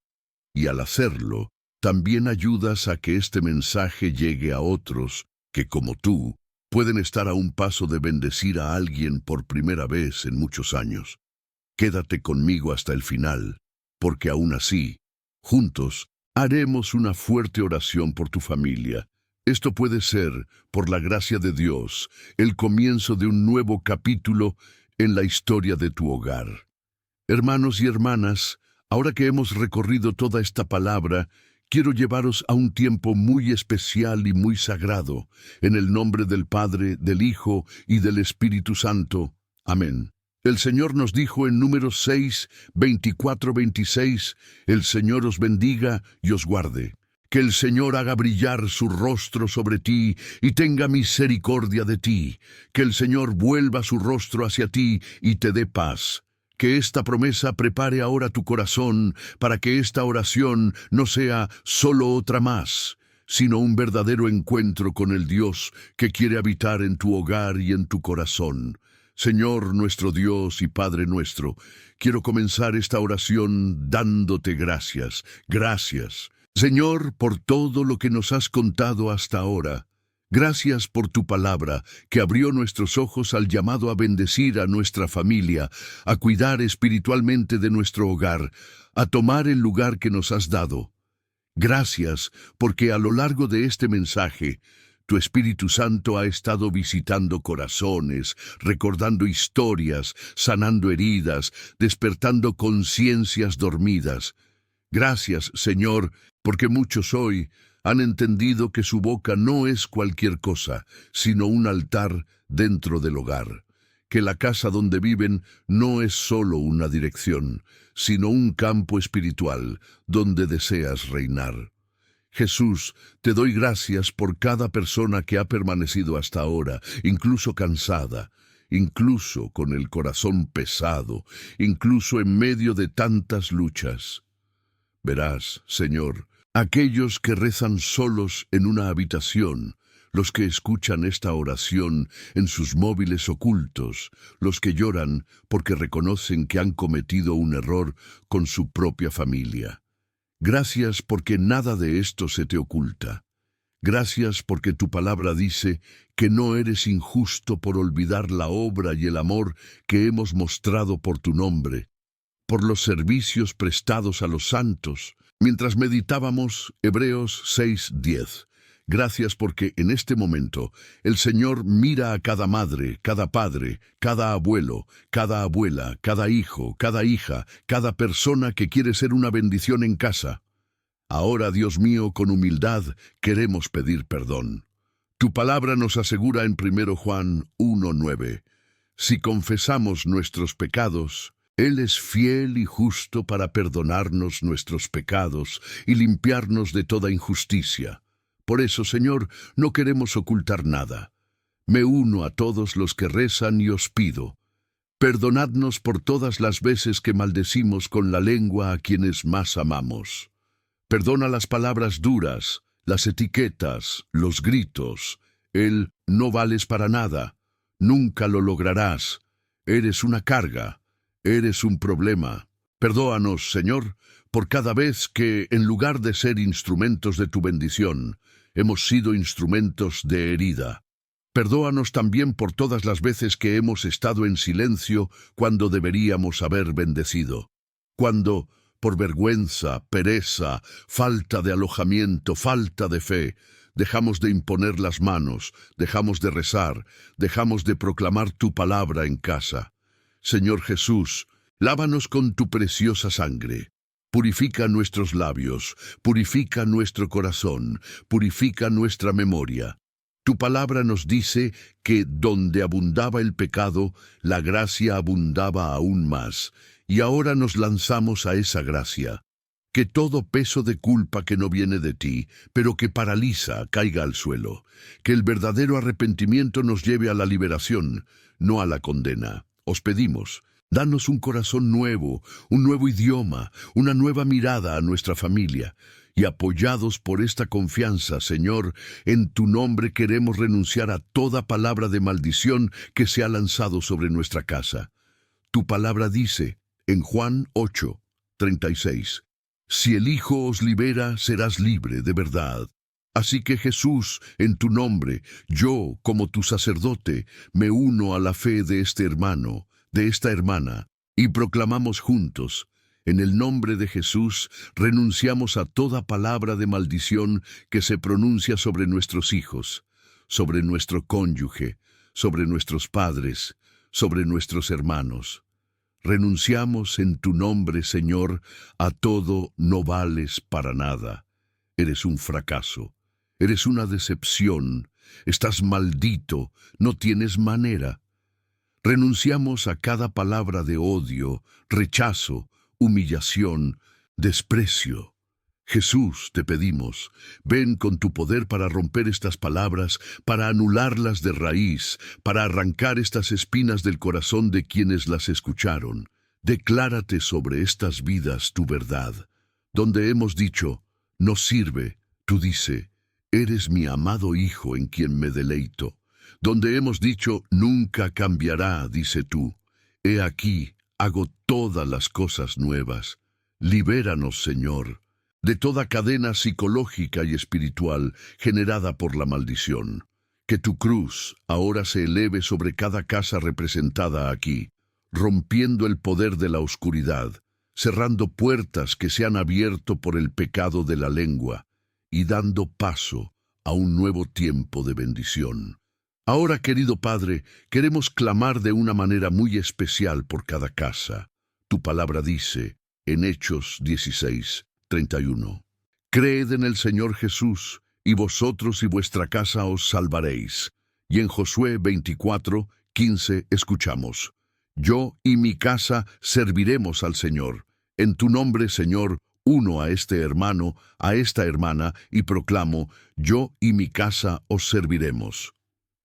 Y al hacerlo, también ayudas a que este mensaje llegue a otros que, como tú, pueden estar a un paso de bendecir a alguien por primera vez en muchos años. Quédate conmigo hasta el final, porque aún así, juntos, haremos una fuerte oración por tu familia. Esto puede ser, por la gracia de Dios, el comienzo de un nuevo capítulo en la historia de tu hogar. Hermanos y hermanas, ahora que hemos recorrido toda esta palabra, quiero llevaros a un tiempo muy especial y muy sagrado, en el nombre del Padre, del Hijo y del Espíritu Santo. Amén. El Señor nos dijo en Números 6, 24-26, el Señor os bendiga y os guarde. Que el Señor haga brillar su rostro sobre ti y tenga misericordia de ti. Que el Señor vuelva su rostro hacia ti y te dé paz. Que esta promesa prepare ahora tu corazón para que esta oración no sea solo otra más. sino un verdadero encuentro con el Dios que quiere habitar en tu hogar y en tu corazón. Señor nuestro Dios y Padre nuestro, quiero comenzar esta oración dándote gracias. Gracias, Señor, por todo lo que nos has contado hasta ahora. Gracias por tu palabra, que abrió nuestros ojos al llamado a bendecir a nuestra familia, a cuidar espiritualmente de nuestro hogar, a tomar el lugar que nos has dado. Gracias, porque a lo largo de este mensaje, tu Espíritu Santo ha estado visitando corazones, recordando historias, sanando heridas, despertando conciencias dormidas. Gracias, Señor, porque muchos hoy han entendido que su boca no es cualquier cosa, sino un altar dentro del hogar, que la casa donde viven no es solo una dirección, sino un campo espiritual donde deseas reinar. Jesús, te doy gracias por cada persona que ha permanecido hasta ahora, incluso cansada, incluso con el corazón pesado, incluso en medio de tantas luchas. Verás, Señor, aquellos que rezan solos en una habitación, los que escuchan esta oración en sus móviles ocultos, los que lloran porque reconocen que han cometido un error con su propia familia. Gracias porque nada de esto se te oculta. Gracias porque tu palabra dice que no eres injusto por olvidar la obra y el amor que hemos mostrado por tu nombre, por los servicios prestados a los santos, mientras meditábamos Hebreos 6:10. Gracias porque en este momento el Señor mira a cada madre, cada padre, cada abuelo, cada abuela, cada hijo, cada hija, cada persona que quiere ser una bendición en casa. Ahora, Dios mío, con humildad queremos pedir perdón. Tu palabra nos asegura en 1 Juan 1:9, si confesamos nuestros pecados, Él es fiel y justo para perdonarnos nuestros pecados y limpiarnos de toda injusticia. Por eso, Señor, no queremos ocultar nada. Me uno a todos los que rezan y os pido, perdonadnos por todas las veces que maldecimos con la lengua a quienes más amamos. Perdona las palabras duras, las etiquetas, los gritos. El no vales para nada, nunca lo lograrás, eres una carga, eres un problema. Perdóanos, Señor, por cada vez que, en lugar de ser instrumentos de tu bendición, hemos sido instrumentos de herida. Perdóanos también por todas las veces que hemos estado en silencio cuando deberíamos haber bendecido. Cuando, por vergüenza, pereza, falta de alojamiento, falta de fe, dejamos de imponer las manos, dejamos de rezar, dejamos de proclamar tu palabra en casa. Señor Jesús, lávanos con tu preciosa sangre. Purifica nuestros labios, purifica nuestro corazón, purifica nuestra memoria. Tu palabra nos dice que donde abundaba el pecado, la gracia abundaba aún más, y ahora nos lanzamos a esa gracia. Que todo peso de culpa que no viene de ti, pero que paraliza, caiga al suelo. Que el verdadero arrepentimiento nos lleve a la liberación, no a la condena. Os pedimos, danos un corazón nuevo, un nuevo idioma, una nueva mirada a nuestra familia. Y apoyados por esta confianza, Señor, en tu nombre queremos renunciar a toda palabra de maldición que se ha lanzado sobre nuestra casa. Tu palabra dice, en Juan 8:36, si el Hijo os libera, serás libre de verdad. Así que Jesús, en tu nombre, yo, como tu sacerdote, me uno a la fe de este hermano, de esta hermana, y proclamamos juntos, en el nombre de Jesús, renunciamos a toda palabra de maldición que se pronuncia sobre nuestros hijos, sobre nuestro cónyuge, sobre nuestros padres, sobre nuestros hermanos. Renunciamos en tu nombre, Señor, a todo no vales para nada. Eres un fracaso, eres una decepción, estás maldito, no tienes manera. Renunciamos a cada palabra de odio, rechazo, humillación, desprecio. Jesús, te pedimos, ven con tu poder para romper estas palabras, para anularlas de raíz, para arrancar estas espinas del corazón de quienes las escucharon. Declárate sobre estas vidas tu verdad. Donde hemos dicho, no sirve, tú dice, Eres mi amado Hijo en quien me deleito. Donde hemos dicho, nunca cambiará, dice tú. He aquí, hago todas las cosas nuevas. Libéranos, Señor, de toda cadena psicológica y espiritual generada por la maldición. Que tu cruz ahora se eleve sobre cada casa representada aquí, rompiendo el poder de la oscuridad, cerrando puertas que se han abierto por el pecado de la lengua y dando paso a un nuevo tiempo de bendición. Ahora, querido Padre, queremos clamar de una manera muy especial por cada casa. Tu palabra dice, en Hechos 16:31, creed en el Señor Jesús, y vosotros y vuestra casa os salvaréis. Y en Josué 24:15 escuchamos, yo y mi casa serviremos al Señor. En tu nombre, Señor, uno a este hermano, a esta hermana, y proclamo, yo y mi casa os serviremos.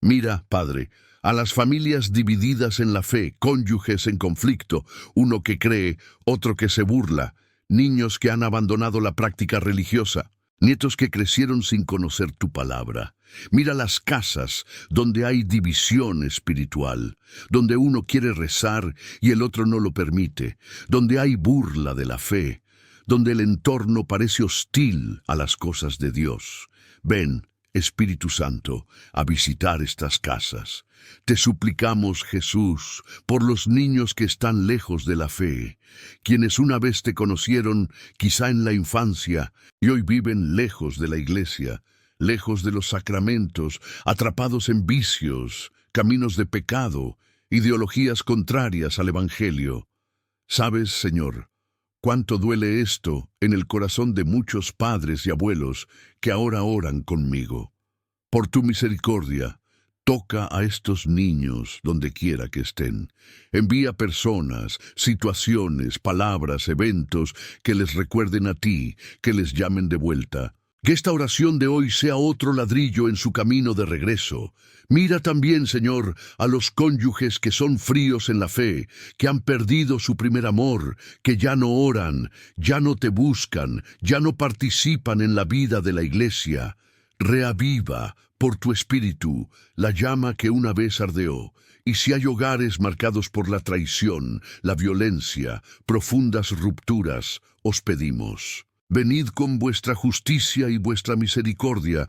Mira, Padre, a las familias divididas en la fe, cónyuges en conflicto, uno que cree, otro que se burla, niños que han abandonado la práctica religiosa, nietos que crecieron sin conocer tu palabra. Mira las casas donde hay división espiritual, donde uno quiere rezar y el otro no lo permite, donde hay burla de la fe, donde el entorno parece hostil a las cosas de Dios. Ven, Espíritu Santo, a visitar estas casas. Te suplicamos, Jesús, por los niños que están lejos de la fe, quienes una vez te conocieron, quizá en la infancia, y hoy viven lejos de la iglesia, lejos de los sacramentos, atrapados en vicios, caminos de pecado, ideologías contrarias al Evangelio. ¿Sabes, Señor, cuánto duele esto en el corazón de muchos padres y abuelos que ahora oran conmigo? Por tu misericordia, toca a estos niños donde quiera que estén. Envía personas, situaciones, palabras, eventos que les recuerden a ti, que les llamen de vuelta. Que esta oración de hoy sea otro ladrillo en su camino de regreso. Mira también, Señor, a los cónyuges que son fríos en la fe, que han perdido su primer amor, que ya no oran, ya no te buscan, ya no participan en la vida de la iglesia. Reaviva, por tu espíritu, la llama que una vez ardeó. Y si hay hogares marcados por la traición, la violencia, profundas rupturas, os pedimos, venid con vuestra justicia y vuestra misericordia,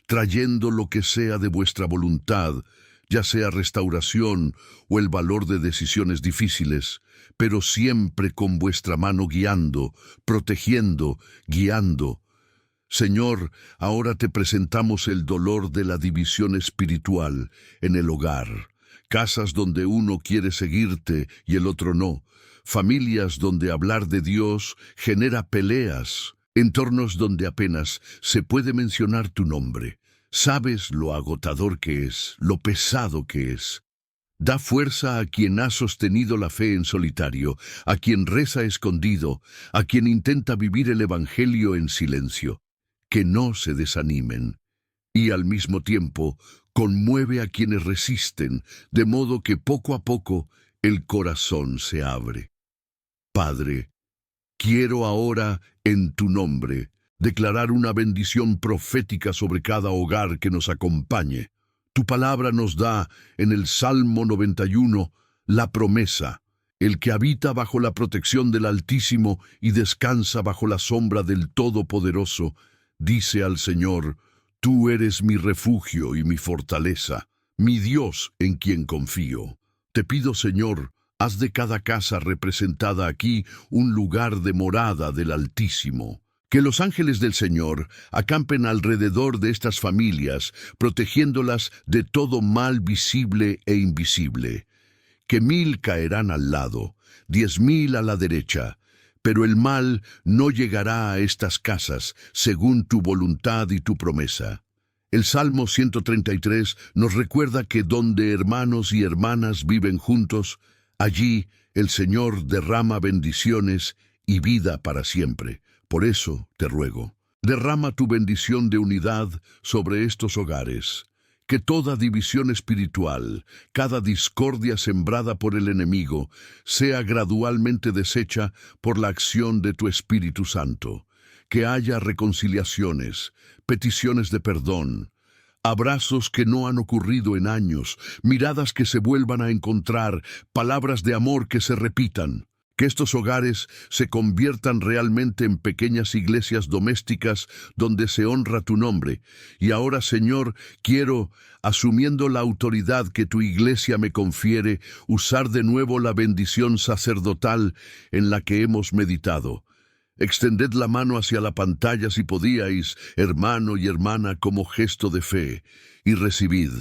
trayendo lo que sea de vuestra voluntad, ya sea restauración o el valor de decisiones difíciles, pero siempre con vuestra mano guiando, protegiendo, guiando. Señor, ahora te presentamos el dolor de la división espiritual en el hogar, casas donde uno quiere seguirte y el otro no, familias donde hablar de Dios genera peleas, entornos donde apenas se puede mencionar tu nombre. Sabes lo agotador que es, lo pesado que es. Da fuerza a quien ha sostenido la fe en solitario, a quien reza escondido, a quien intenta vivir el Evangelio en silencio. Que no se desanimen, y al mismo tiempo conmueve a quienes resisten, de modo que poco a poco el corazón se abre. Padre, quiero ahora, en tu nombre, declarar una bendición profética sobre cada hogar que nos acompañe. Tu palabra nos da, en el Salmo 91, la promesa: el que habita bajo la protección del Altísimo y descansa bajo la sombra del Todopoderoso, dice al Señor, tú eres mi refugio y mi fortaleza, mi Dios en quien confío. Te pido, Señor, haz de cada casa representada aquí un lugar de morada del Altísimo. Que los ángeles del Señor acampen alrededor de estas familias, protegiéndolas de todo mal visible e invisible. Que 1000 caerán al lado, 10.000 a la derecha, pero el mal no llegará a estas casas, según tu voluntad y tu promesa. El Salmo 133 nos recuerda que donde hermanos y hermanas viven juntos, allí el Señor derrama bendiciones y vida para siempre. Por eso te ruego, derrama tu bendición de unidad sobre estos hogares. Que toda división espiritual, cada discordia sembrada por el enemigo, sea gradualmente deshecha por la acción de tu Espíritu Santo. que haya reconciliaciones, peticiones de perdón, abrazos que no han ocurrido en años, miradas que se vuelvan a encontrar, palabras de amor que se repitan. Que estos hogares se conviertan realmente en pequeñas iglesias domésticas donde se honra tu nombre. Y ahora, Señor, quiero, asumiendo la autoridad que tu iglesia me confiere, usar de nuevo la bendición sacerdotal en la que hemos meditado. Extended la mano hacia la pantalla si podíais, hermano y hermana, como gesto de fe, y recibid.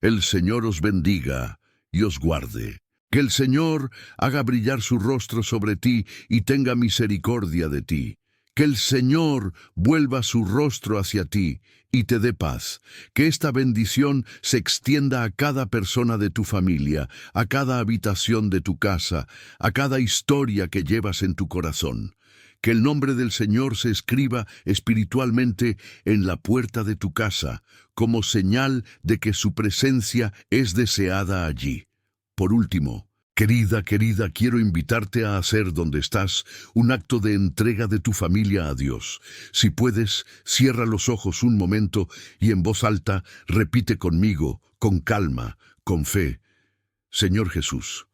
El Señor os bendiga y os guarde. Que el Señor haga brillar su rostro sobre ti y tenga misericordia de ti. Que el Señor vuelva su rostro hacia ti y te dé paz. Que esta bendición se extienda a cada persona de tu familia, a cada habitación de tu casa, a cada historia que llevas en tu corazón. Que el nombre del Señor se escriba espiritualmente en la puerta de tu casa, como señal de que su presencia es deseada allí. Por último, querida, quiero invitarte a hacer donde estás un acto de entrega de tu familia a Dios. Si puedes, cierra los ojos un momento y en voz alta repite conmigo, con calma, con fe. Señor Jesús,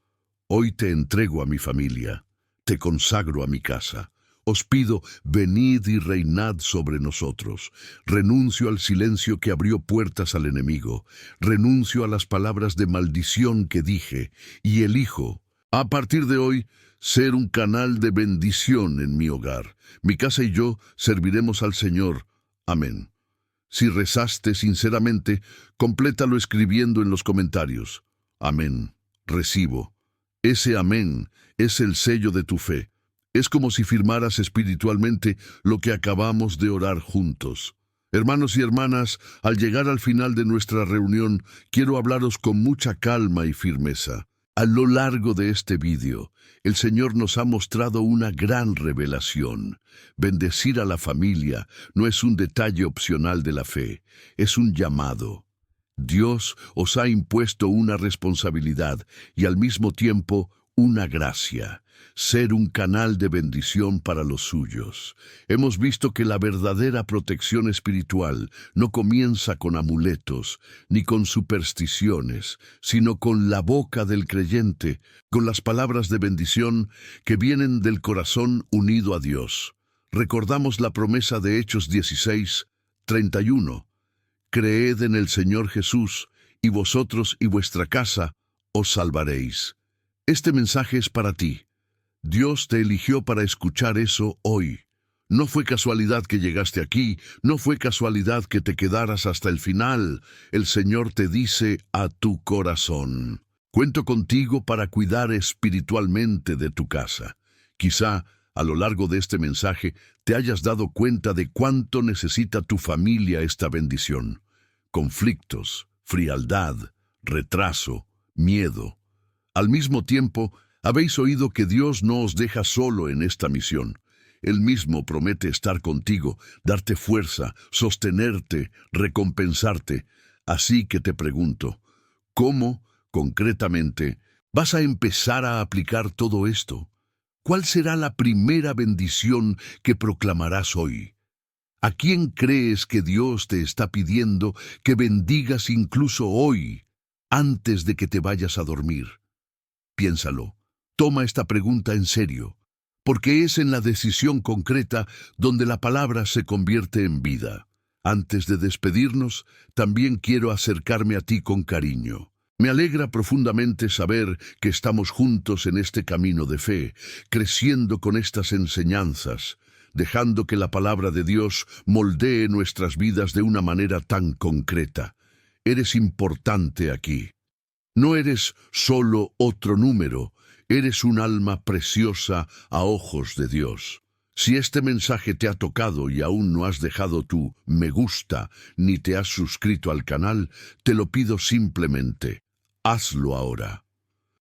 hoy te entrego a mi familia, te consagro a mi casa. Os pido, venid y reinad sobre nosotros. Renuncio al silencio que abrió puertas al enemigo. Renuncio a las palabras de maldición que dije y elijo, a partir de hoy, ser un canal de bendición en mi hogar. Mi casa y yo serviremos al Señor. Amén. Si rezaste sinceramente, complétalo escribiendo en los comentarios. Amén. Recibo. Ese amén es el sello de tu fe. Es como si firmaras espiritualmente lo que acabamos de orar juntos. Hermanos y hermanas, al llegar al final de nuestra reunión, quiero hablaros con mucha calma y firmeza. A lo largo de este vídeo, el Señor nos ha mostrado una gran revelación. Bendecir a la familia no es un detalle opcional de la fe, es un llamado. Dios os ha impuesto una responsabilidad y al mismo tiempo una gracia. Ser un canal de bendición para los suyos. Hemos visto que la verdadera protección espiritual no comienza con amuletos, ni con supersticiones, sino con la boca del creyente, con las palabras de bendición que vienen del corazón unido a Dios. Recordamos la promesa de Hechos 16:31. Creed en el Señor Jesús, y vosotros y vuestra casa os salvaréis. Este mensaje es para ti. Dios te eligió para escuchar eso hoy. No fue casualidad que llegaste aquí, no fue casualidad que te quedaras hasta el final. El Señor te dice a tu corazón: cuento contigo para cuidar espiritualmente de tu casa. Quizá, a lo largo de este mensaje, te hayas dado cuenta de cuánto necesita tu familia esta bendición. Conflictos, frialdad, retraso, miedo. Al mismo tiempo, habéis oído que Dios no os deja solo en esta misión. Él mismo promete estar contigo, darte fuerza, sostenerte, recompensarte. Así que te pregunto, ¿cómo, concretamente, vas a empezar a aplicar todo esto? ¿Cuál será la primera bendición que proclamarás hoy? ¿A quién crees que Dios te está pidiendo que bendigas incluso hoy, antes de que te vayas a dormir? Piénsalo. Toma esta pregunta en serio, porque es en la decisión concreta donde la palabra se convierte en vida. Antes de despedirnos, también quiero acercarme a ti con cariño. Me alegra profundamente saber que estamos juntos en este camino de fe, creciendo con estas enseñanzas, dejando que la palabra de Dios moldee nuestras vidas de una manera tan concreta. Eres importante aquí. No eres solo otro número, eres un alma preciosa a ojos de Dios. Si este mensaje te ha tocado y aún no has dejado tu me gusta ni te has suscrito al canal, te lo pido simplemente, hazlo ahora.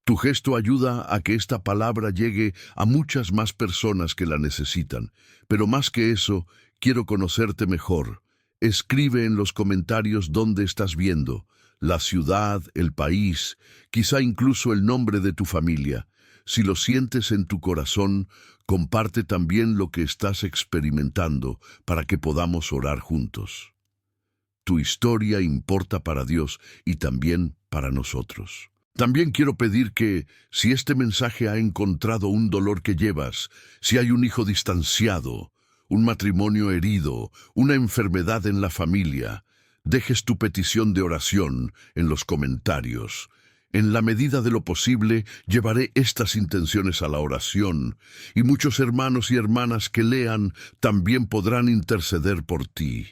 Tu gesto ayuda a que esta palabra llegue a muchas más personas que la necesitan, pero más que eso, quiero conocerte mejor. Escribe en los comentarios dónde estás viendo, la ciudad, el país, quizá incluso el nombre de tu familia. Si lo sientes en tu corazón, comparte también lo que estás experimentando para que podamos orar juntos. Tu historia importa para Dios y también para nosotros. También quiero pedir que, si este mensaje ha encontrado un dolor que llevas, si hay un hijo distanciado, un matrimonio herido, una enfermedad en la familia, dejes tu petición de oración en los comentarios. En la medida de lo posible, llevaré estas intenciones a la oración, y muchos hermanos y hermanas que lean también podrán interceder por ti.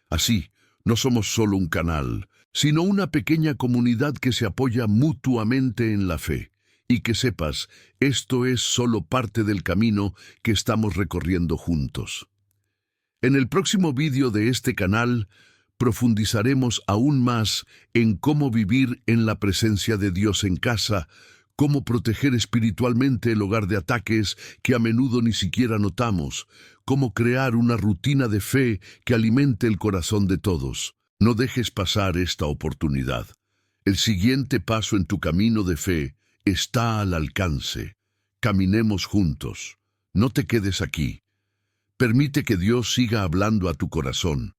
Así, no somos solo un canal, sino una pequeña comunidad que se apoya mutuamente en la fe. Y que sepas, esto es solo parte del camino que estamos recorriendo juntos. En el próximo vídeo de este canal, profundizaremos aún más en cómo vivir en la presencia de Dios en casa, cómo proteger espiritualmente el hogar de ataques que a menudo ni siquiera notamos, cómo crear una rutina de fe que alimente el corazón de todos. No dejes pasar esta oportunidad. El siguiente paso en tu camino de fe está al alcance. Caminemos juntos. No te quedes aquí. Permite que Dios siga hablando a tu corazón.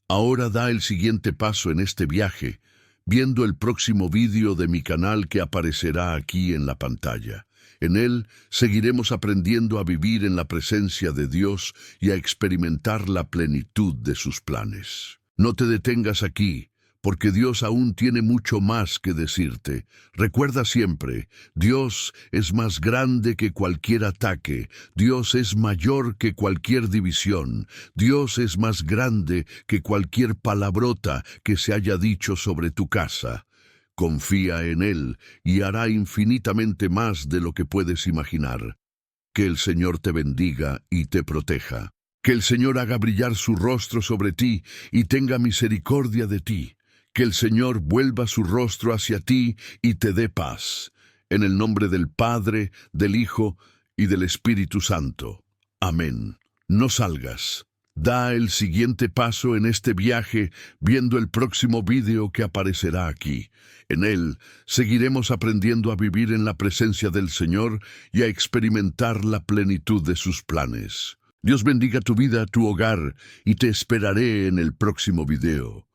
Ahora da el siguiente paso en este viaje, viendo el próximo vídeo de mi canal que aparecerá aquí en la pantalla. En él seguiremos aprendiendo a vivir en la presencia de Dios y a experimentar la plenitud de sus planes. No te detengas aquí, porque Dios aún tiene mucho más que decirte. Recuerda siempre, Dios es más grande que cualquier ataque, Dios es mayor que cualquier división, Dios es más grande que cualquier palabrota que se haya dicho sobre tu casa. Confía en Él y hará infinitamente más de lo que puedes imaginar. Que el Señor te bendiga y te proteja. Que el Señor haga brillar su rostro sobre ti y tenga misericordia de ti. Que el Señor vuelva su rostro hacia ti y te dé paz. En el nombre del Padre, del Hijo y del Espíritu Santo. Amén. No salgas. Da el siguiente paso en este viaje viendo el próximo vídeo que aparecerá aquí. En él seguiremos aprendiendo a vivir en la presencia del Señor y a experimentar la plenitud de sus planes. Dios bendiga tu vida, tu hogar, y te esperaré en el próximo video.